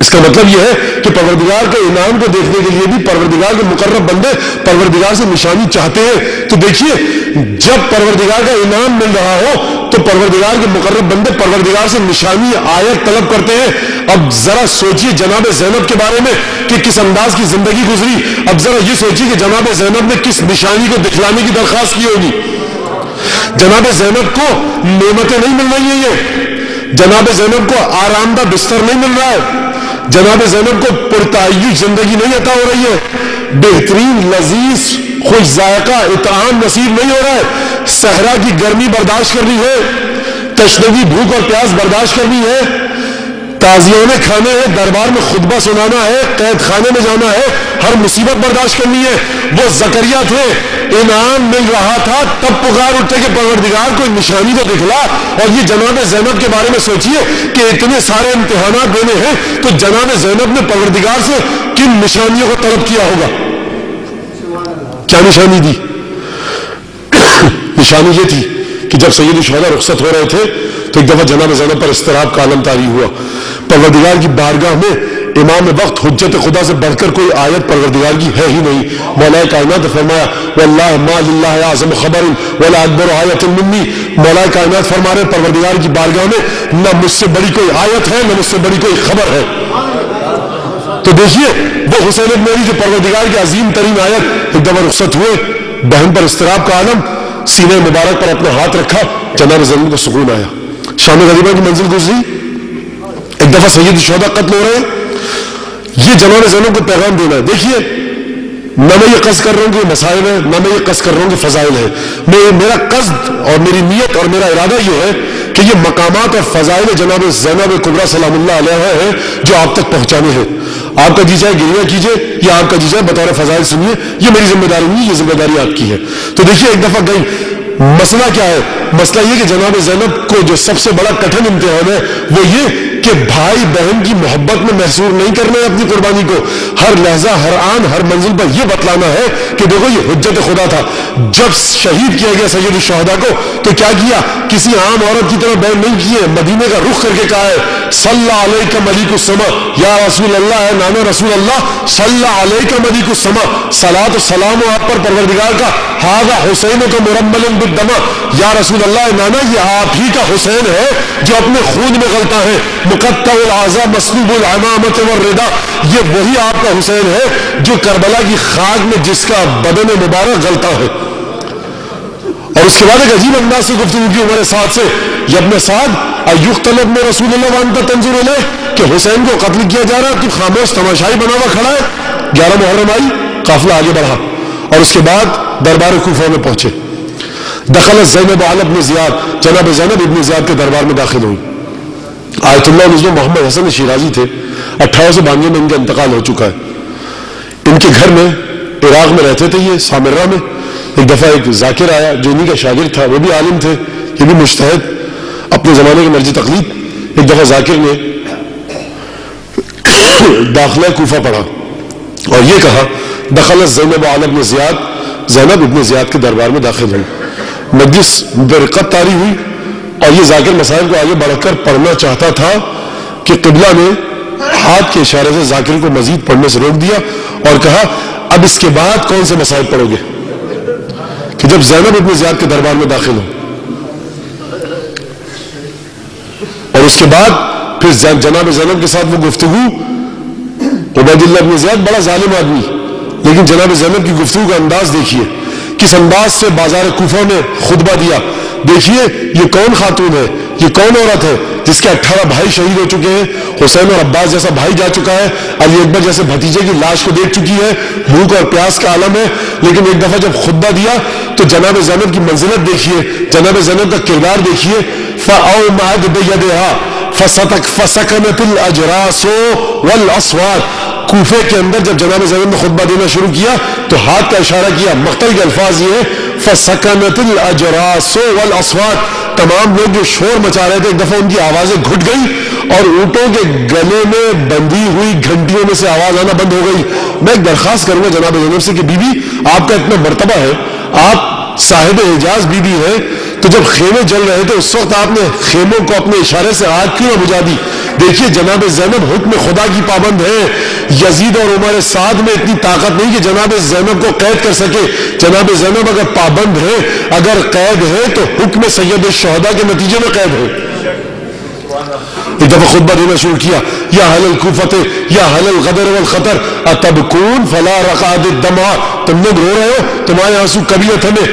A: اس کا مطلب یہ ہے کہ پروردگار کے انعام کو دیکھنے کے لیے بھی پروردگار کے مقرب بندے پروردگار سے نشانی چاہتے ہیں. تو دیکھیے جب پروردگار کا انعام مل رہا ہو تو پروردگار کے مقرب بندے پروردگار سے نشانی آیت طلب کرتے ہیں. اب ذرا سوچیے جناب زینب کے بارے میں کہ کس انداز کی زندگی گزری. اب ذرا یہ سوچیے کہ جناب زینب نے کس نشانی کو دکھلانے کی درخواست کی ہوگی. جناب زینب کو نعمتیں نہیں مل رہی ہیں, یہ جناب زینب کو آرام دہ بستر نہیں مل رہا ہے, جناب زینب کو پرتعیش زندگی نہیں عطا ہو رہی ہے, بہترین لذیذ خوش ذائقہ اطعام نصیب نہیں ہو رہا ہے, صحرا کی گرمی برداشت کرنی ہے, تشنگی بھوک اور پیاس برداشت کرنی ہے, تعزیانے کھانے ہیں, دربار میں خطبہ سنانا ہے, قید خانے میں جانا ہے, ہر مصیبت برداشت کرنی ہے. وہ زکریا تھے, انعام مل رہا تھا تب پکار اٹھتے کہ پروردگار کوئی نشانی تو دکھلا. اور یہ جناب زینب کے بارے میں سوچیے کہ اتنے سارے امتحانات دینے ہیں تو جناب زینب نے پروردگار سے کن نشانیوں کو طلب کیا ہوگا. کیا نشانی دی؟ نشانی یہ تھی کہ جب سید الشہداء رخصت ہو رہے تھے تو ایک دفعہ جناب زینب پر اضطراب کا عالم طاری ہوا. پروردگار کی بارگاہ میں امام وقت حجت خدا سے بڑھ کر کوئی آیت پروردگار کی ہے ہی نہیں. مولا کائنات نے فرمایا واللہ ما للہ اعظم خبر ولا اکبر آیت منی. مولا کائنات فرما رہے پروردگار کی بارگاہ میں نہ مجھ سے بڑی کوئی آیت ہے نہ مجھ سے بڑی کوئی خبر ہے. تو دیکھیے وہ حسین میری جو پروردگار کی عظیم ترین آیت, ایک دفعہ رخصت ہوئے, بہن پر اضطراب کا عالم, سینے مبارک پر اپنا ہاتھ رکھا, جناب زینب کو سکون آیا. شام غریبہ کی منزل گزری, ایک دفعہ سید الشہداء قتل ہو رہے ہیں. یہ جناب زینب کو پیغام دینا ہے. دیکھیے نہ میں یہ قصد کر رہا ہوں کہ مسائل ہے, نہ میں یہ قصد کر رہا ہوں کہ فضائل ہے. میرا قصد اور میری نیت اور میرا ارادہ یہ ہے کہ یہ مقامات اور فضائل جناب زینب کبریٰ سلام اللہ علیہ ہیں جو آپ تک پہنچانے ہیں. آپ کا جی چاہے گریہ کیجئے یا آپ کا جی چاہے بطور فضائل سنیے, یہ میری ذمہ داری نہیں, یہ ذمہ داری آپ کی ہے. تو دیکھیے ایک دفعہ گئی, مسئلہ کیا ہے؟ مسئلہ یہ کہ جناب زینب کو جو سب سے بڑا کٹھن امتحان ہے وہ یہ کہ بھائی بہن کی محبت میں محصور نہیں کرنا ہے اپنی قربانی کو. ہر لحظہ ہر آن ہر منزل پر یہ بتلانا ہے کہ دیکھو یہ حجت خدا تھا. جب شہید کیا گیا سید الشہداء کو تو کیا کیا؟ کسی عام عورت کی طرح بیان نہیں کیے, مدینے کا رخ کر کے کہا ہے صلی علیک ملیک السما, یا رسول اللہ ہے نانا رسول اللہ, صلی علیک ملیک السما, صلاۃ و سلام آپ پر پروردگار کا, ھذا حسین کا مرمل بالدماء, یا رسول اللہ نانا یہ آپ ہی کا حسین ہے جو اپنے خون میں غلطا ہے, مقطع الاعضاء مسلوب العمامۃ والرداء, یہ وہی آپ کا حسین ہے جو کربلا کی خاک میں جس کا بدن مبارک غلطا ہے. اور اس کے بعد ایک عجیب انداز سے گفتگو کی ہمارے ساتھ سے, یہ اپنے ساتھ ایقتل ابن رسول اللہ وانت تنظر الیہ, کہ حسین کو قتل کیا جا رہا, تو خاموش تماشائی بنا ہوا کھڑا ہے. 11 محرم آئی, قافلہ آگے بڑھا اور اس کے بعد دربار کوفہ میں پہنچے. دخلت زینب علی ابن زیاد, جناب زینب ابن زیاد کے دربار میں داخل ہوئی. آیت اللہ نظم محمد حسن شیرازی تھے, 1892 میں ان کا انتقال ہو چکا ہے. ان کے گھر میں عراق میں رہتے تھے یہ سامرہ میں. ایک دفعہ ایک ذاکر آیا جو انہی کا شاگرد تھا, وہ بھی عالم تھے, یہ بھی مجتہد, اپنے زمانے کے مرجع تقلید. ایک دفعہ ذاکر نے داخلہ کوفہ پڑھا اور یہ کہا دخلت زینب علی ابن زیاد, زینب ابن زیاد کے دربار میں داخل ہوئی. مجلس برقت طاری ہوئی اور یہ ذاکر مسائل کو آگے بڑھ کر پڑھنا چاہتا تھا کہ قبلہ نے ہاتھ کے اشارے سے ذاکر کو مزید پڑھنے سے روک دیا اور کہا اب اس کے بعد کون سے مسائل پڑھو گے, کہ جب زینب ابن زیاد کے دربار میں داخل ہو. اور اس کے بعد پھر جناب زینب کے ساتھ وہ گفتگو. عبید اللہ ابن زیاد بڑا ظالم آدمی, لیکن جناب زینب کی گفتگو کا انداز دیکھیے, کس انداز سے بازار کوفہ میں خطبہ دیا. دیکھیے یہ کون خاتون ہے, یہ کون عورت ہے جس کے 18 بھائی شہید ہو چکے ہیں, حسین اور عباس جیسا بھائی جا چکا ہے, علی اکبر جیسے بھتیجے کی لاش کو دیکھ چکی ہے, بھوک اور پیاس کا عالم ہے. لیکن ایک دفعہ جب خطبہ دیا تو جناب زینب کی منزلت دیکھیے, جناب زینب کا کردار دیکھیے. فَأَوْمَعَدْ بِيَدِهَا فَسَكَنَتِ الْأَجْرَاسُ وَالْأَصْوَاتُ. کوفے کے اندر جب جناب زینب نے خطبہ دینا شروع کیا تو ہاتھ کا اشارہ کیا. مقتل کے الفاظ یہ ہے فَسَكَنَتِ الْأَجْرَاسُ وَالْأَصْوَاتُ. تمام لوگ جو شور مچا رہے تھے ایک دفعہ ان کی آوازیں گھٹ گئی اور اونٹوں کے گلے میں بندھی ہوئی گھنٹیوں میں سے آواز آنا بند ہو گئی. میں ایک درخواست کروں گا جناب زینب سے کہ بی بی آپ کا اتنا مرتبہ ہے, آپ صاحب اعجاز بی بی ہے, تو جب خیمے جل رہے تھے اس وقت آپ نے خیموں کو اپنے اشارے سے آگ کیوں نہ بجھا دی؟ دیکھیے جناب زینب حکم خدا کی پابند ہے. یزید اور عمر سعد میں اتنی طاقت نہیں کہ جناب زینب کو قید کر سکے. جناب زینب اگر پابند ہے، اگر قید ہے تو حکم سید الشہداء کے نتیجے میں قید ہے. ایک دفعہ خطبہ دینا شروع کیا، یا اہل الکوفۃ یا اہل الغدر والخطر اتبکون فلا رقاد الدمع، تم لوگ رو رہے ہو، تمہارے آنسو کبھی نہ تھمے.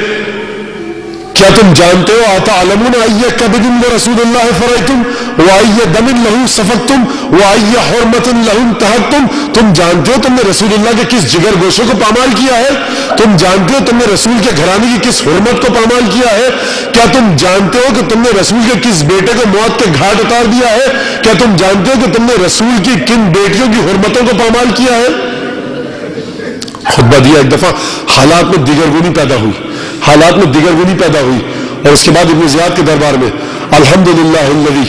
A: کیا تم جانتے ہو اتعلمون ای کبد لرسول اللہ فرأیتم وای دم لہ سفکتم وای حرمت لہ انتہکتم؟ تم جانتے ہو تم نے رسول اللہ کے کس جگر گوشوں کو پامال کیا ہے؟ تم جانتے ہو تم نے رسول کے گھرانے کی کس حرمت کو پامال کیا ہے؟ کیا تم جانتے ہو کہ تم نے رسول کے کس بیٹے کو موت کے گھاٹ اتار دیا ہے؟ کیا تم جانتے ہو کہ تم نے رسول کی کن بیٹیوں کی حرمتوں کو پامال کیا ہے؟ خطبہ دیا ایک دفعہ، حالات میں دیگرگونی پیدا ہوئی، حالات میں دیگرگونی پیدا ہوئی. اور اس کے بعد ابن زیاد کے دربار میں الحمدللہ الذی،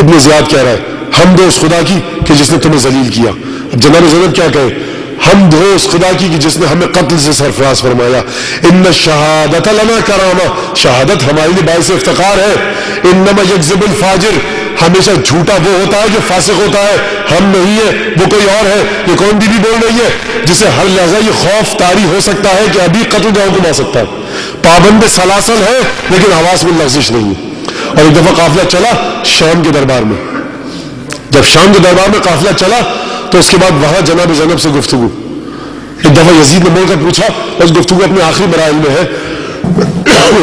A: ابن زیاد کہہ رہا ہے حمد ہو اس خدا کی کہ جس نے تمہیں ذلیل کیا. اب جناب زینب کیا کہے؟ حمد ہو اس خدا کی کہ جس نے ہمیں قتل سے سرفراز فرمایا. ان الشہادۃ لنا کرامہ، شہادت ہمارے لیے باعث افتخار ہے. انما یکذب الفاجر، ہمیشہ جھوٹا وہ ہوتا ہے جو فاسق ہوتا ہے، ہم نہیں ہے، وہ کوئی اور ہے. یہ کون بی بی بول رہی ہے جسے ہر لحظہ یہ خوف طاری ہو سکتا ہے کہ ابھی قتل کا حکم آ سکتا ہے. پابند سلاسل ہے لیکن آواز میں لغزش نہیں ہے. اور ایک دفعہ قافلہ چلا شام کے دربار میں، جب شام کے دربار میں قافلہ چلا تو اس کے بعد وہاں جناب زینب سے گفتگو. ایک دفعہ یزید نے مڑ کر پوچھا، اس گفتگو اپنے آخری مراحل میں ہے.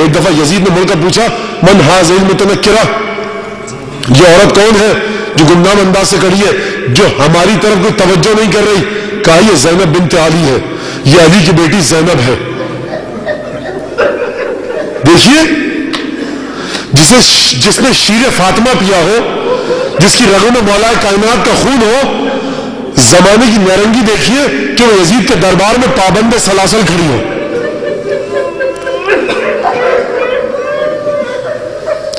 A: ایک دفعہ یزید نے مڑ کر پوچھا من ہذہ المتنکرہ، یہ عورت کون ہے جو گمنام انداز سے کھڑی ہے، جو ہماری طرف کوئی توجہ نہیں کر رہی؟ کہا یہ زینب بنت علی ہے، یہ علی کی بیٹی زینب ہے. دیکھیے جس نے شیر فاطمہ پیا ہو، جس کی رگوں میں مولا کائنات کا خون ہو، زمانے کی نارنگی دیکھیے کہ وہ یزید کے دربار میں پابند سلاسل کھڑی ہو.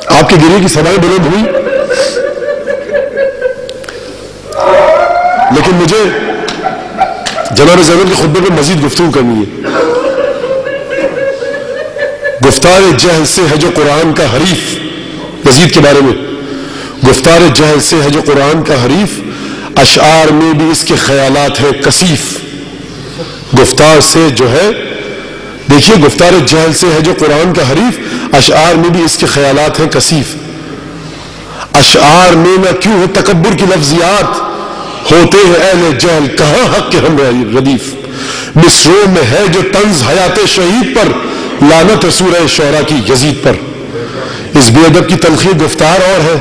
A: آپ کے گریے کی صدائیں بلند ہوئی، لیکن مجھے جناب زینب کے خطبے پہ مزید گفتگو کرنی ہے. گفتار جہل سے ہے جو قرآن کا حریف، یزید کے بارے میں گفتار جہل سے ہے جو قرآن کا حریف، اشعار میں بھی اس کے خیالات ہیں کثیف. گفتار سے جو ہے، دیکھیے گفتار جہل سے ہے جو قرآن کا حریف، اشعار میں بھی اس کے خیالات ہیں کثیف. اشعار میں نہ کیوں ہے تکبر کی لفظیات، ہوتے ہیں اہل جہل کہاں حق کے ہم ردیف. مصروں میں ہے جو طنز حیات شہید پر، لعنت سورہ شعراء کی یزید پر. اس بے ادب کی تلخی گفتار اور ہے،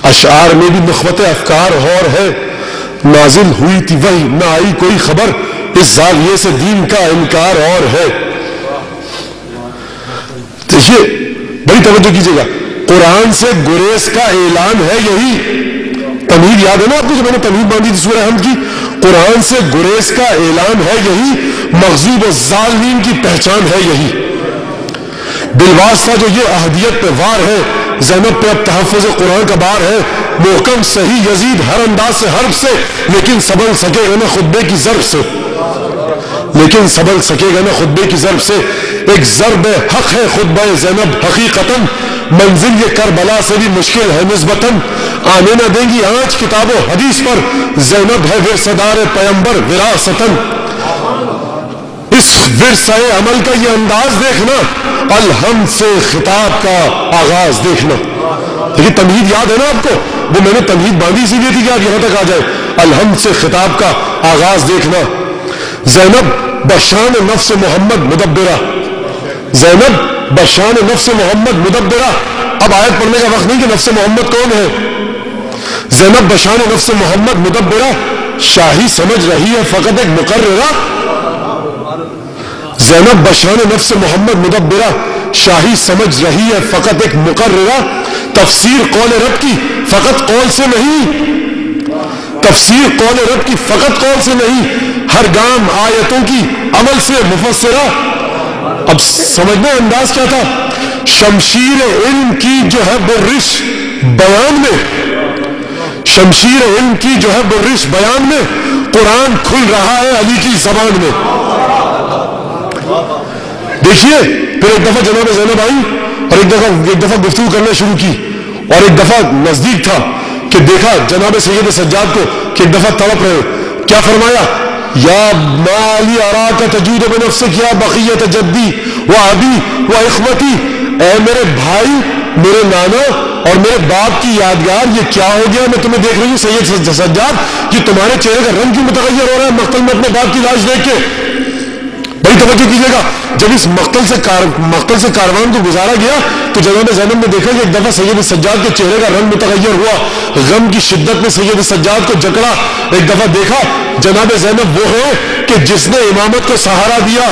A: اشعار میں بھی نخوت افکار اور ہے. نازل ہوئی تھی وہی نہ آئی کوئی خبر، اس زاویے سے دین کا انکار اور ہے. دیکھیے بڑی توجہ کیجیے گا، قرآن سے گریز کا اعلان ہے یہی. تمہید یاد ہے نا آپ کو جو میں نے تمہید باندھی تھی سورہ حمد کی؟ قرآن سے گریز کا اعلان ہے یہی، مغضوب الظالمین کی پہچان ہے یہی. بالواسطہ جو یہ احدیت پہ وار ہے، زینب پہ اب تحفظ قرآن کا بار ہے. محکم صحیح یزید ہر انداز سے حرف سے، لیکن سبل سکے گا نہ خطبے کی ضرب سے، لیکن سبل سکے گا نہ خطبے کی ضرب سے. ایک ضرب حق ہے خطبہ زینب حقیقتاً، منزل یہ کربلا سے بھی مشکل ہے نسبتاً. آنے نہ دیں گی آنچ کتاب و حدیث پر، زینب ہے ورثدار پیمبر وراثتاً. اس ورثہ عمل کا یہ انداز دیکھنا، الحمد سے خطاب کا آغاز دیکھنا. لیکن تمہید یاد ہے نا آپ کو؟ وہ میں نے تمہید باندھی اسی لیے تھی کہ آپ یہاں تک آ جائے. الحمد سے خطاب کا آغاز دیکھنا. زینب بشان نفس محمد مدبرہ، زینب بشان نفس محمد مدبرہ. اب آیت پڑھنے کا وقت نہیں کہ نفس محمد کون ہے. زینب بشان نفس محمد مدبرہ، شاہی سمجھ رہی ہے فقط ایک مقررہ. زینب بشان نفس محمد مدبرہ، شاہی سمجھ رہی ہے فقط ایک مقررہ. تفسیر قول رب کی فقط قول سے نہیں، تفسیر قول رب کی فقط قول سے نہیں، ہر گام آیتوں کی عمل سے مفسرہ. اب سمجھنا انداز کیا تھا؟ شمشیر علم کی جو ہے برش بیان میں، شمشیر علم کی جو ہے برش بیان میں، قرآن کھل رہا ہے علی کی زبان میں. دیکھیے پھر ایک دفعہ جناب زینب آئی اور ایک دفعہ گفتگو کرنا شروع کی، اور ایک دفعہ نزدیک تھا کہ دیکھا جناب سید سجاد کو کہ ایک دفعہ تڑپ رہے، کیا فرمایا؟ یا مالی اراک تجود بنفسک یا بقیت جدی و ابی و اخوتی، اے میرے بھائی، میرے نانا اور میرے باپ کی یادگار، یہ کیا ہو گیا؟ میں تمہیں دیکھ رہی ہوں سید سجاد، یہ تمہارے چہرے کا رنگ کیوں متغیر ہو رہا ہے مقتل میں اپنے باپ کی لاش دیکھ کے؟ بڑی توجہ کیجیے گا، جب اس مقتل سے کاروان کو گزارا گیا تو جناب زینب نے دیکھا کہ ایک دفعہ سید سجاد کے چہرے کا رنگ متغیر ہوا، غم کی شدت میں سید سجاد کو جکڑا۔ ایک دفعہ دیکھا جناب زینب وہ ہے کہ جس نے امامت کو سہارا دیا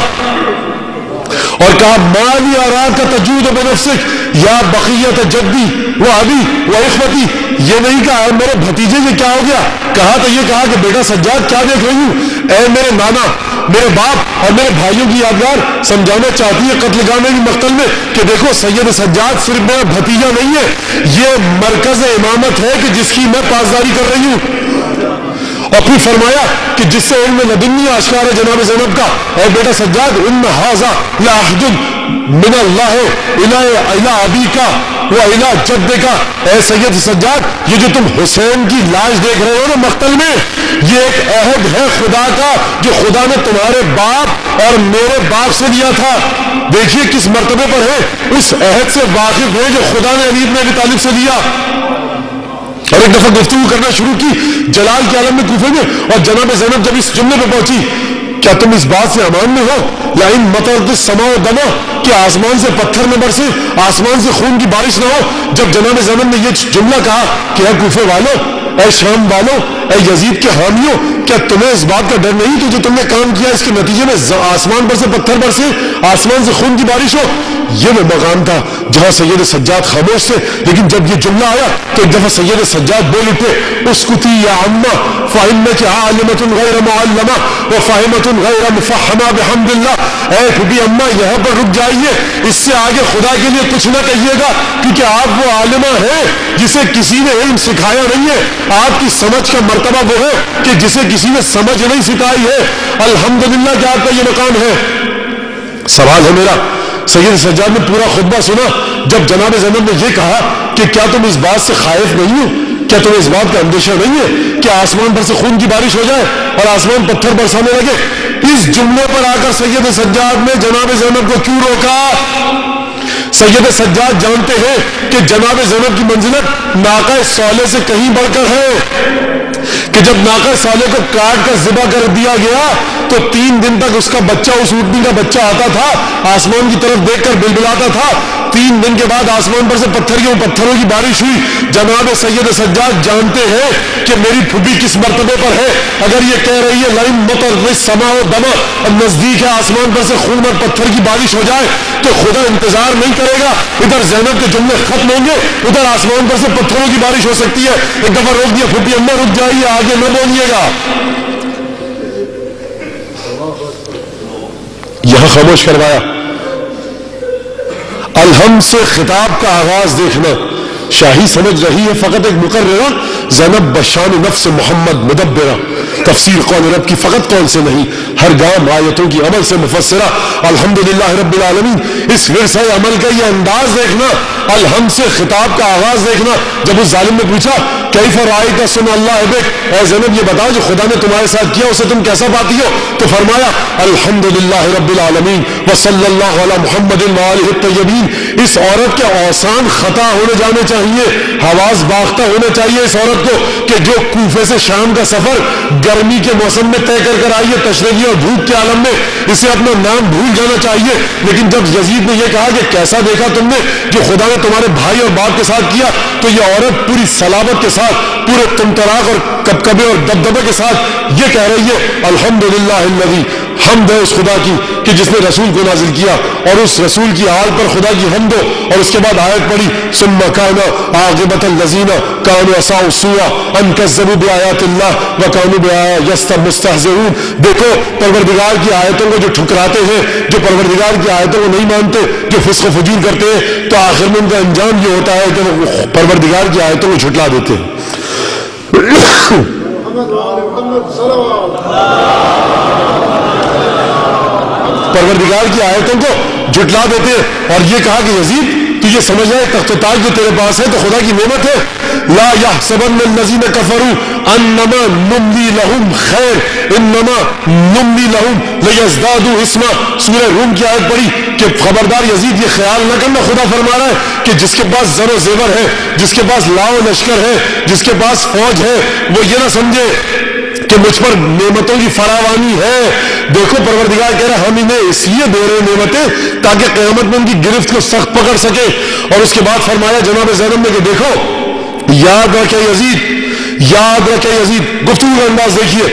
A: اور کہا مالی اراک تجود بنفسک یا بقیت جدی و ابی و اخوتی، یہ نہیں کہا اے میرے بھتیجے یہ کیا ہو گیا، کہا تو یہ کہا کہ بیٹا سجاد کیا دیکھ رہی ہوں، اے میرے نانا، میرے باپ اور میرے بھائیوں کی یادگار۔ سمجھانا چاہتی ہے قتل گاہ کی مقتل میں کہ دیکھو سید سجاد صرف میرا بھتیجا نہیں ہے، یہ مرکز امامت ہے کہ جس کی میں پاسداری کر رہی ہوں۔ اور پھر فرمایا کہ جس سے علم لدنی آشکار ہے جناب زینب کا، اے بیٹا سجاد ان ھذا لعہد من اللہ الی ابیک و الی جدک، اے سید سجاد یہ جو تم حسین کی لاش دیکھ رہے ہو نا مقتل میں، یہ ایک عہد ہے خدا کا جو خدا نے تمہارے باپ اور میرے باپ سے لیا تھا۔ دیکھیے کس مرتبے پر ہے، اس عہد سے واقف ہے جو خدا نے علی بن ابی طالب سے لیا۔ اور ایک دفعہ گفتگو کرنا شروع کی جلال کے عالم میں کوفے میں، اور جناب زینب جب اس جملے پہ پہنچی، کیا تم اس بات سے امان میں ہو یا ان مطرت السماء دما، کہ آسمان سے پتھر نہ برسے، آسمان سے خون کی بارش نہ ہو؟ جب جناب زینب نے یہ جملہ کہا کہ اے کوفے والوں، اے شام والوں، اے یزید کے حامیوں، کیا تمہیں اس بات کا ڈر نہیں کہ جو تم نے کام کیا اس کے نتیجے میں آسمان پر سے پتھر برسے، آسمان سے خون کی بارش ہو؟ یہ وہ مقام تھا جہاں سید سجاد خاموش تھے، لیکن جب یہ جملہ آیا تو ایک دفعہ سید سجاد بول اٹھے، اسکتی یا عمہ فإنک عالمۃ غیر معلمہ وفاہمۃ غیر مفہمہ بحمد اللہ، اے پھوپھی اماں یہاں پر رک جائیے، اس سے آگے خدا کے لیے کچھ نہ کہیے گا، کیونکہ آپ وہ عالمہ ہیں جسے کسی نے علم سکھایا نہیں ہے، آپ کی سمجھ کا مرتبہ وہ ہے کہ جسے کسی نے سمجھ نہیں سکھائی ہے، الحمدللہ کہ آپ کا یہ مقام ہے۔ سوال ہے میرا، سید سجاد نے پورا خطبہ سنا، جب جناب زینب نے یہ کہا کہ کیا تم اس بات سے خائف نہیں ہو، کیا تمہیں اس بات کا اندیشہ نہیں ہے کہ آسمان پر سے خون کی بارش ہو جائے اور آسمان پتھر برسانے لگے؟ اس جملے پر آ کر سید سجاد نے جناب زینب کو کیوں روکا؟ سید سجاد جانتے ہیں کہ جناب زینب کی منزلت ناقہ صالح سے کہیں بڑھ کر ہے، کہ جب ناقہ صالح کو کاٹ کر ذبح کر دیا گیا تو 3 دن تک اس کا بچہ، اس اونٹنی کا بچہ آتا تھا، آسمان کی طرف دیکھ کر بلبلاتا تھا۔ 3 دن کے بعد آسمان پر سے پتھروں کی بارش ہوئی۔ جناب سید سجاد جانتے ہیں کہ میری پھوپھی کس مرتبے پر ہے، اگر یہ کہہ رہی ہے لئن مطر السماء دما، اب نزدیک ہے آسمان پر سے خون اور پتھر کی بارش ہو جائے، تو خدا انتظار نہیں کرے گا، ادھر زینب کے جملے ختم ہوں گے، ادھر آسمان پر سے پتھروں کی بارش ہو سکتی ہے۔ ایک دفعہ روک دیا، پھوپھی اماں رک جائیے، آگے نہ بولیے گا۔ یہاں خاموش کروایا۔ الحم سے خطاب کا آغاز دیکھنا، شاہی سمجھ رہی ہے فقط ایک مقررہ، زینب بشان نفس محمد مدبرہ، تفسیر قول رب کی فقط قول سے نہیں، ہر گام آیتوں کی عمل سے مفسرہ۔ الحمدللہ رب العالمین، اس ورثہ عمل کا یہ انداز دیکھنا، الحم سے خطاب کا آغاز دیکھنا۔ جب اس ظالم نے پوچھا کیف رأیت صنع اللہ بک، اے زینب یہ بتاؤ جو خدا نے تمہارے ساتھ کیا اسے تم کیسا پاتی ہو؟ تو فرمایا الحمدللہ رب العالمین وصلی اللہ علی محمد وآلہ الطیبین۔ اس عورت کے اوسان خطا ہونے جانے چاہیے، حواس باختہ ہونا چاہیے اس عورت کو کہ جو کوفے سے شام کا سفر گرمی کے موسم میں طے کر آئی ہے، تشنگی اور بھوک کے عالم میں، اسے اپنا نام بھول جانا چاہیے۔ لیکن جب یزید نے یہ کہا کہ کیسا دیکھا تم نے جو خدا نے تمہارے بھائی اور باپ کے ساتھ کیا، تو یہ عورت پوری صلابت کے ساتھ، پورے طمطراق اور کبکبے اور دبدبے کے ساتھ یہ کہہ رہی ہے الحمدللہ الذی، حمد ہے اس خدا کی کہ جس نے رسول کو نازل کیا، اور اس رسول کی آل پر خدا کی حمد ہو۔ اور اس کے بعد آیت پڑھی ثم کان عاقبۃ الذین کانوا اساءوا السوء ان کذبوا بآیات اللہ وکانوا بآیاتہ مستہزئون۔ دیکھو پروردگار کی آیتوں کو جو ٹھکراتے ہیں، جو پروردگار کی آیتوں کو نہیں مانتے، جو فسق و فجور کرتے ہیں، تو آخر میں ان کا انجام یہ ہوتا ہے کہ وہ پروردگار کی آیتوں کو جھٹلا دیتے ہیں۔ پروردگار کی آیتوں کو جھٹلا دیتے ہیں اور یہ کہا کہ یزید تو یہ سمجھ رہے تخت و تاج جو تیرے پاس ہے تو خدا کی نعمت ہے. لا يحسبن الذين كفروا انما نملي لهم خیر انما نملي لهم ليزدادوا اثما. سورہ روم کی آیت پڑھی کہ خبردار یزید یہ خیال نہ کرنا, خدا فرما رہا ہے کہ جس کے پاس زر و زیور ہے, جس کے پاس لاؤ لشکر ہے, جس کے پاس فوج ہے, وہ یہ نہ سمجھے کہ مجھ پر نعمتوں کی فراوانی ہے. دیکھو پروردگار کہہ رہا ہم انہیں اس لیے دے رہے نعمتیں تاکہ قیامت میں ان کی گرفت کو سخت پکڑ سکے. اور اس کے بعد فرمایا جناب زینب نے کہ دیکھو یاد رکھے یزید, یاد رکھے یزید. گفتگو کا انداز دیکھیے,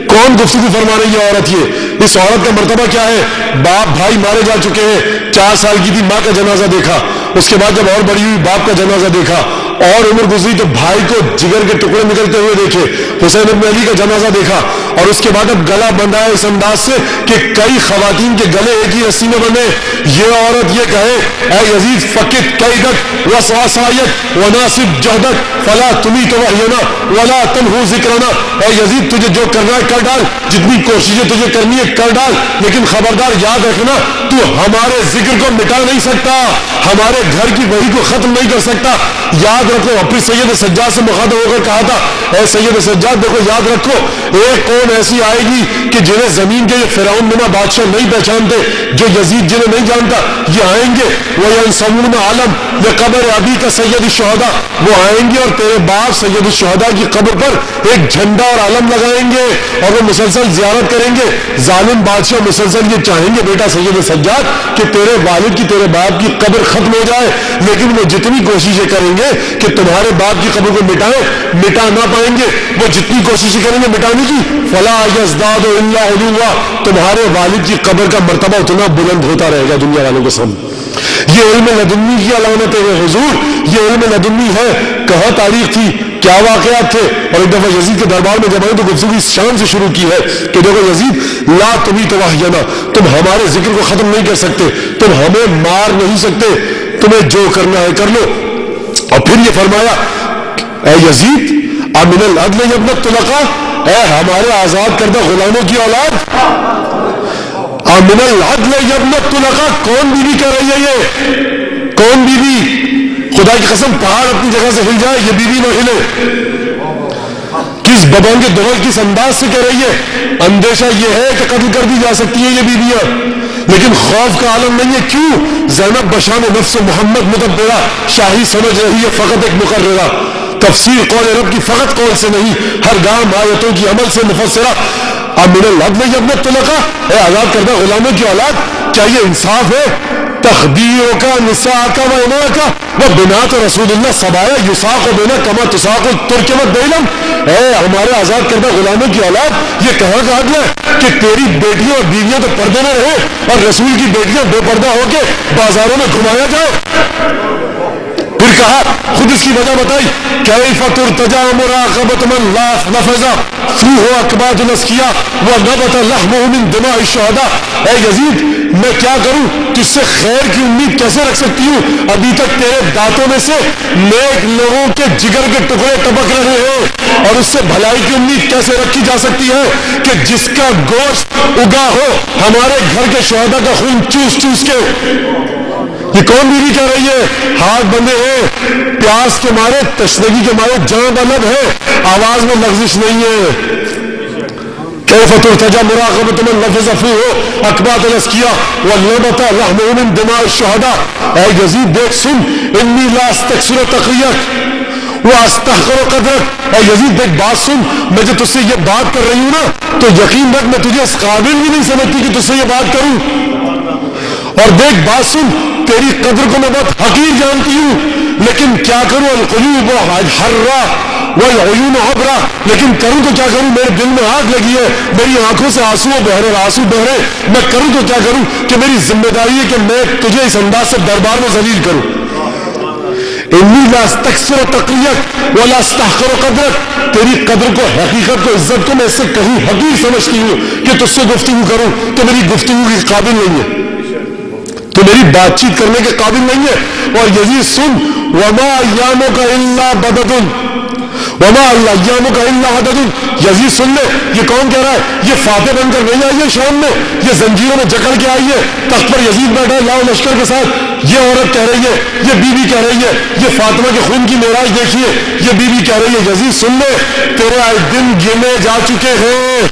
A: کون گفتگو فرما رہی ہے عورت. یہ اس عورت کا مرتبہ کیا ہے؟ باپ بھائی مارے جا چکے ہیں, 4 سال کی تھی ماں کا جنازہ دیکھا, اس کے بعد جب اور بڑی ہوئی باپ کا جنازہ دیکھا, اور عمر گزری تو بھائی کو جگر کے ٹکڑے نکلتے ہوئے دیکھے, حسین ابن علی کا جنازہ دیکھا, اور اس کے بعد اب گلا بندھا ہے اس انداز سے کہ کئی خواتین کے گلے ایک ہی رسی میں بندھے. یہ عورت یہ کہے اے یزید فقط قیدت وسواسایت وناسب جہدت فلا تمیت وحینا ولا تنہو ذکرنا. اے یزید تجھے جو کرنا ہے کر ڈال, جتنی کوششیں تجھے کرنی ہے کر ڈال, لیکن خبردار یاد رکھنا تو ہمارے ذکر کو مٹا نہیں سکتا, ہمارے گھر کی وحی کو ختم نہیں کر سکتا. یاد رکھو. اپنی سید سجاد سے مخاطب ہو کر کہا تھا اے سید سجاد دیکھو یاد رکھو ایک قوم ایسی آئے گی کہ جنہیں زمین کے فرعون نما بادشاہ نہیں پہچانتے, جو یزید جنہیں نہیں جانتا, یہ آئیں گے وَيَنْصَمُونَ عَلَمْ لِقَبْرِ أَبِيكَ سَيِّدِ الشُّهَدَاء. وہ آئیں گے اور تیرے باپ سید الشہداء کی قبر پر ایک جھنڈا اور علم لگائیں گے اور وہ مسلسل زیارت کریں گے. ظالم بادشاہ مسلسل یہ چاہیں گے بیٹا سید سجاد کہ تیرے والد کی تیرے باپ کی قبر ختم ہو جائے, لیکن وہ جتنی کوششیں کریں گے کہ تمہارے باپ کی قبر کو مٹائیں, مٹا نہ پائیں گے. وہ جتنی کوششیں کریں گے مٹانے کی, فلا یزداد الا علوا, تمہارے والد کی قبر کا مرتبہ اتنا بلند ہوتا رہے گا دنیا والوں کے سامنے. یہ علم لدنی کی علامت ہے حضور, یہ علم لدنی ہے. کہاں تاریخ تھی, کیا واقعات تھے. اور ایک دفعہ یزید کے دربار میں جب آئے تو گفتگو اس شان سے شروع کی ہے کہ دیکھو یزید لا تمیت وحینا, تم ہمارے ذکر کو ختم نہیں کر سکتے, تم ہمیں مار نہیں سکتے, تمہیں جو کرنا ہے کر لو. اور پھر یہ فرمایا اے یزید امن العدل ابن الطلقاء, اے ہمارے آزاد کردہ غلاموں کی اولاد, امن العدل ابن الطلقاء. کون بیوی کہہ رہی ہے یہ, کون بیوی؟ خدا کی قسم پہاڑ اپنی جگہ سے ہل جائے یہ بیوی نہ ہلے. کس ببانگ دول کس انداز سے کہہ رہی ہے؟ اندیشہ یہ ہے کہ قتل کر دی جا سکتی ہے یہ بیویاں, لیکن خوف کا عالم نہیں ہے. کیوں؟ زینب بشان نفس محمد مدبرہ, شاہی سمجھ رہی ہے فقط ایک مقررہ, تفسیر قول رب کی فقط قول سے نہیں, ہر گام آیتوں کی عمل سے مفسرہ. امن العدل ابن الطلقاء, اے آزاد کردہ غلاموں کی اولاد, کیا یہ انصاف ہے؟ تخدیروں کا نساء کا وینا کا وہ بنات رسول اللہ سبایا یساق و بینا کما تساق ترکمت بیلم. اے ہمارے آزاد کردہ غلاموں کی اولاد, یہ کہاں کا عدل ہے کہ تیری بیٹیاں اور بیویاں تو پردے میں رہے اور رسول کی بیٹیاں بے پردہ ہو کے بازاروں میں گھمایا جائے. پھر کہا, خود اس کی وجہ بتائی, کیف ترتجا مراقبۃ من لا نفذ فیہ اکباد الاسقیاء ونبت لحمہ من دماء الشہداء. اے یزید میں کیا کروں, تجھ سے خیر کی امید کیسے رکھ سکتی ہوں؟ ابھی تک تیرے دانتوں میں سے نیک لوگوں کے جگر کے ٹکڑے ٹپک رہے ہیں, اور اس سے بھلائی کی امید کیسے رکھی جا سکتی ہے کہ جس کا گوشت اگا ہو ہمارے گھر کے شہداء کا خون چوس چوس کے. یہ کون بیوی کہہ رہی ہے؟ ہاتھ بندے ہیں, پیاس کے مارے تشنگی کے مارے جان بلند ہے, آواز میں لغزش نہیں ہے. کیف ترتجا مراقبۃ من نفذ فیہ اکباد الاسقیاء ونبت لحمہ من دماء الشہداء. اے یزید دیکھ سن, انی لا استکثر تقیک واستحقر قدرک. اے یزید دیکھ بات سن, میں جو تجھ سے یہ بات کر رہی ہوں نا تو یقین رکھ میں تجھے اس قابل بھی نہیں سمجھتی کہ تجھ سے یہ بات کروں. اور دیکھ بات سن, تیری قدر کو میں بہت حقیر جانتی ہوں, لیکن کیا کروں, القلوب حرہ والعیون عبرہ, لیکن کروں تو کیا کروں, میرے دل میں آگ لگی ہے, میری آنکھوں سے آنسو بہ رہے, آنسو بہ رہے, میں کروں تو کیا کروں کہ میری ذمہ داری ہے کہ میں تجھے اس انداز سے دربار میں ذلیل کروں. انی لا استکثر تقیک ولا استحقر قدرک, تیری قدر کو, حقیقت کو, عزت کو میں اس سے کہیں حقیر سمجھتی ہوں کہ تجھ سے گفتگو کروں تو میری گفتگو کی قابل نہیں ہے, تو میری بات چیت کرنے کے قابل نہیں ہے. اور یزید سن, وما ایامک الا بدد وما ایامک الا عدد. یزید سن لے یہ کون کہہ رہا ہے؟ یہ فاتح بن کر نہیں آئی ہے شام میں، یہ زنجیروں میں جکڑ کے آئی ہے، تخت پر یزید بیٹھا ہے لاؤ لشکر کے ساتھ. یہ عورت کہہ رہی ہے، یہ بی بی کہہ رہی ہے، یہ فاطمہ کے خون کی معراج دیکھیے، یہ بی بی کہہ رہی ہے. یزید سن لے تیرے دن گنے جا چکے ہیں.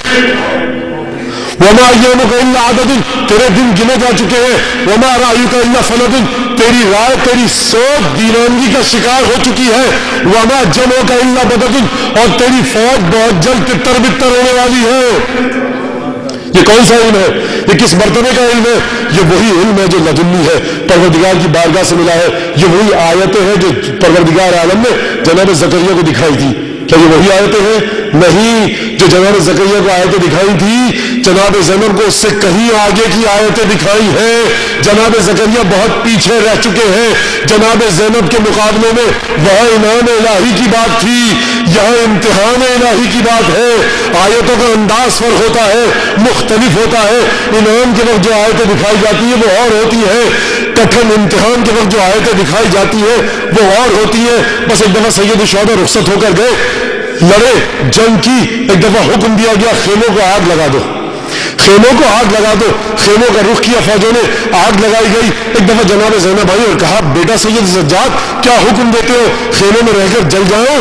A: وما ایامک الا عدد، تیرے دن گنے جا چکے ہیں. وما رأیک الا فلد، تیری رائے تیری سوچ دیوانگی کا شکار ہو چکی ہے. وما جمعک الا بدد، اور تیری فوج بہت جلد تتر بتر ہونے والی ہے. یہ کون سا علم ہے؟ یہ کس مرتبے کا علم ہے؟ یہ وہی علم ہے جو لدنی ہے، پروردگار کی بارگاہ سے ملا ہے. یہ وہی آیتیں ہیں جو پروردگار عالم نے جناب زکریا کو دکھائی تھی. کیا یہ وہی آیتیں ہیں؟ نہیں. جو جناب زکریا کو آیتیں دکھائی تھی، جناب زینب کو اس سے کہیں آگے کی آیتیں دکھائی ہیں. جناب زکریا بہت پیچھے رہ چکے ہیں. جناب زینب کے مقابلے میں وہاں انعام الہی کی بات تھی، یہاں امتحان الہی کی بات ہے. آیتوں کا انداز فرق ہوتا ہے، مختلف ہوتا ہے. انعام کے وقت جو آیتیں دکھائی جاتی ہیں وہ اور ہوتی ہیں، کٹھن امتحان کے وقت جو آیتیں دکھائی جاتی ہیں وہ اور ہوتی ہیں. بس ایک دفعہ سید الشہداء رخصت ہو کر گئے، لڑے، جنگ کی. ایک دفعہ حکم دیا گیا خیموں کو آگ لگا دو، خیموں کو آگ لگا دو. خیموں کا رخ کیا فوجوں نے، آگ لگائی گئی. ایک دفعہ جناب زینب آئی اور کہا بیٹا سید سجاد کیا حکم دیتے ہو، خیموں میں رہ کر جل جائیں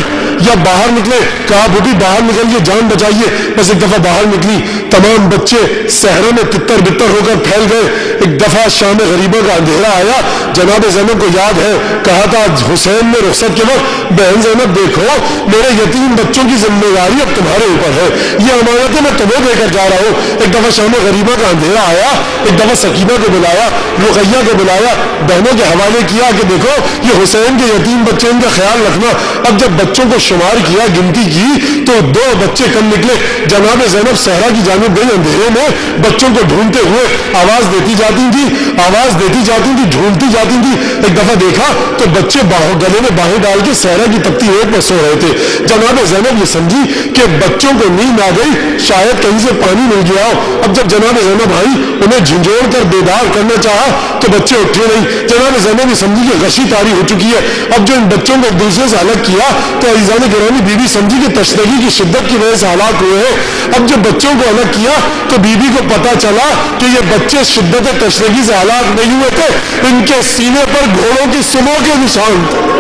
A: یا باہر نکلے؟ کہا بیٹی باہر نکلیے، جان بچائیے. بس ایک دفعہ باہر نکلی، تمام بچے صحرا میں تتر بتر ہو کر پھیل گئے. ایک دفعہ شام غریبوں کا اندھیرا آیا. جناب زینب کو یاد ہے کہا تھا حسین نے رخصت کے وقت بہن زینب دیکھو میرے یتیم بچوں کی ذمہ داری اب تمہارے اوپر ہے، یہ امانتیں میں تمہیں دے کر جا رہا ہوں. ایک دفعہ شام غریبہ کا اندھیرا آیا، ایک دفعہ سکینہ کو بلایا، رقیہ کو بلایا، بہنوں کے حوالے کیا کہ دیکھو یہ حسین کے یتیم بچے ان کا خیال رکھنا. اب جب بچوں کو شمار کیا، گنتی کی تو 2 بچے کم نکلے. جناب زینب صحرا کی جانب گئی، اندھیرے میں بچوں کو ڈھونڈتے ہوئے آواز دیتی جاتی تھی، آواز دیتی جاتی تھی، ڈھونڈتی جاتی تھی. ایک دفعہ دیکھا تو بچے گلے میں باہیں ڈال کے صحرا کی تپتی ریت میں سو رہے تھے. جناب زینب یہ سمجھی کہ بچوں کو نیند آ گئی، شاید کہیں سے پانی مل گیا ہو. اب جب جناب زینب آئی انہیں جھنجھوڑ کر بیدار کرنا چاہا تو بچے اٹھے نہیں. جناب زینب یہ سمجھی کہ غشی طاری ہو چکی ہے. اب جو ان بچوں کو ایک دوسرے سے الگ کیا تو عزیزان گرامی بی بی سمجھی کہ تشنگی کی شدت کی وجہ سے ہلاک ہوئے ہیں. اب جب بچوں کو الگ کیا تو بی بی کو پتا چلا کہ یہ بچے شدت تشنگی سے ہلاک نہیں ہوئے تھے، ان کے سینے پر گھوڑوں کی سموں کے نشان تھے.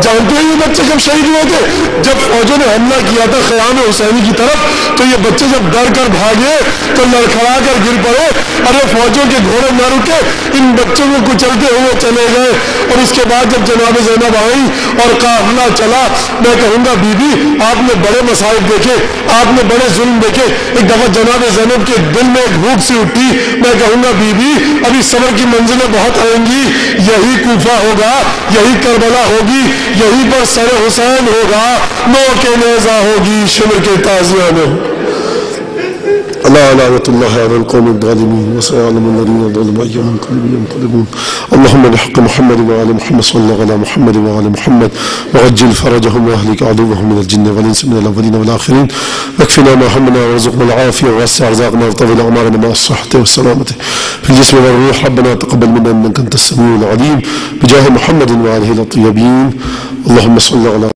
A: جانتے ہیں یہ بچے جب شہید ہوئے تھے، جب فوجوں نے حملہ کیا تھا خیام حسینی کی طرف تو یہ بچے جب ڈر کر بھاگے تو لڑکھڑا کر گر پڑے. ارے فوجوں کے گھوڑے نہ رکے، ان بچوں کو کچلتے ہوئے چلے گئے. اور اس کے بعد جب جناب زینب آئی اور قافلہ چلا، میں کہوں گا بی بی آپ نے بڑے مصائب دیکھے، آپ نے بڑے ظلم دیکھے. ایک دفعہ جناب زینب کے دل میں ایک بھوک سی اٹھی. میں کہوں گا بی بی ابھی صبر کی منزلیں بہت آئیں گی، یہی کوفہ ہوگا، یہی کربلا ہوگی، یہی پر سر حسین ہوگا، نو کے نیزہ ہوگی شمر کے تازیہ میں. اللہ لعنت اللہ علی القوم الظالمین وسيعلم الذين ظلموا أي منقلب ينقلبون. اللهم بحق محمد وعلى محمد صلى الله على محمد وعلى محمد وعجل فرجهم واهلك عدوهم من الجن والانس من الاولين والاخرين. واكفنا ما همنا وارزقنا العافيه ووسع ارزاقنا وطول اعمارنا مع الصحه والسلامه في الجسم والروح. ربنا تقبل منا انك انت السميع العليم بجاه محمد وآله الطيبين. اللهم صل على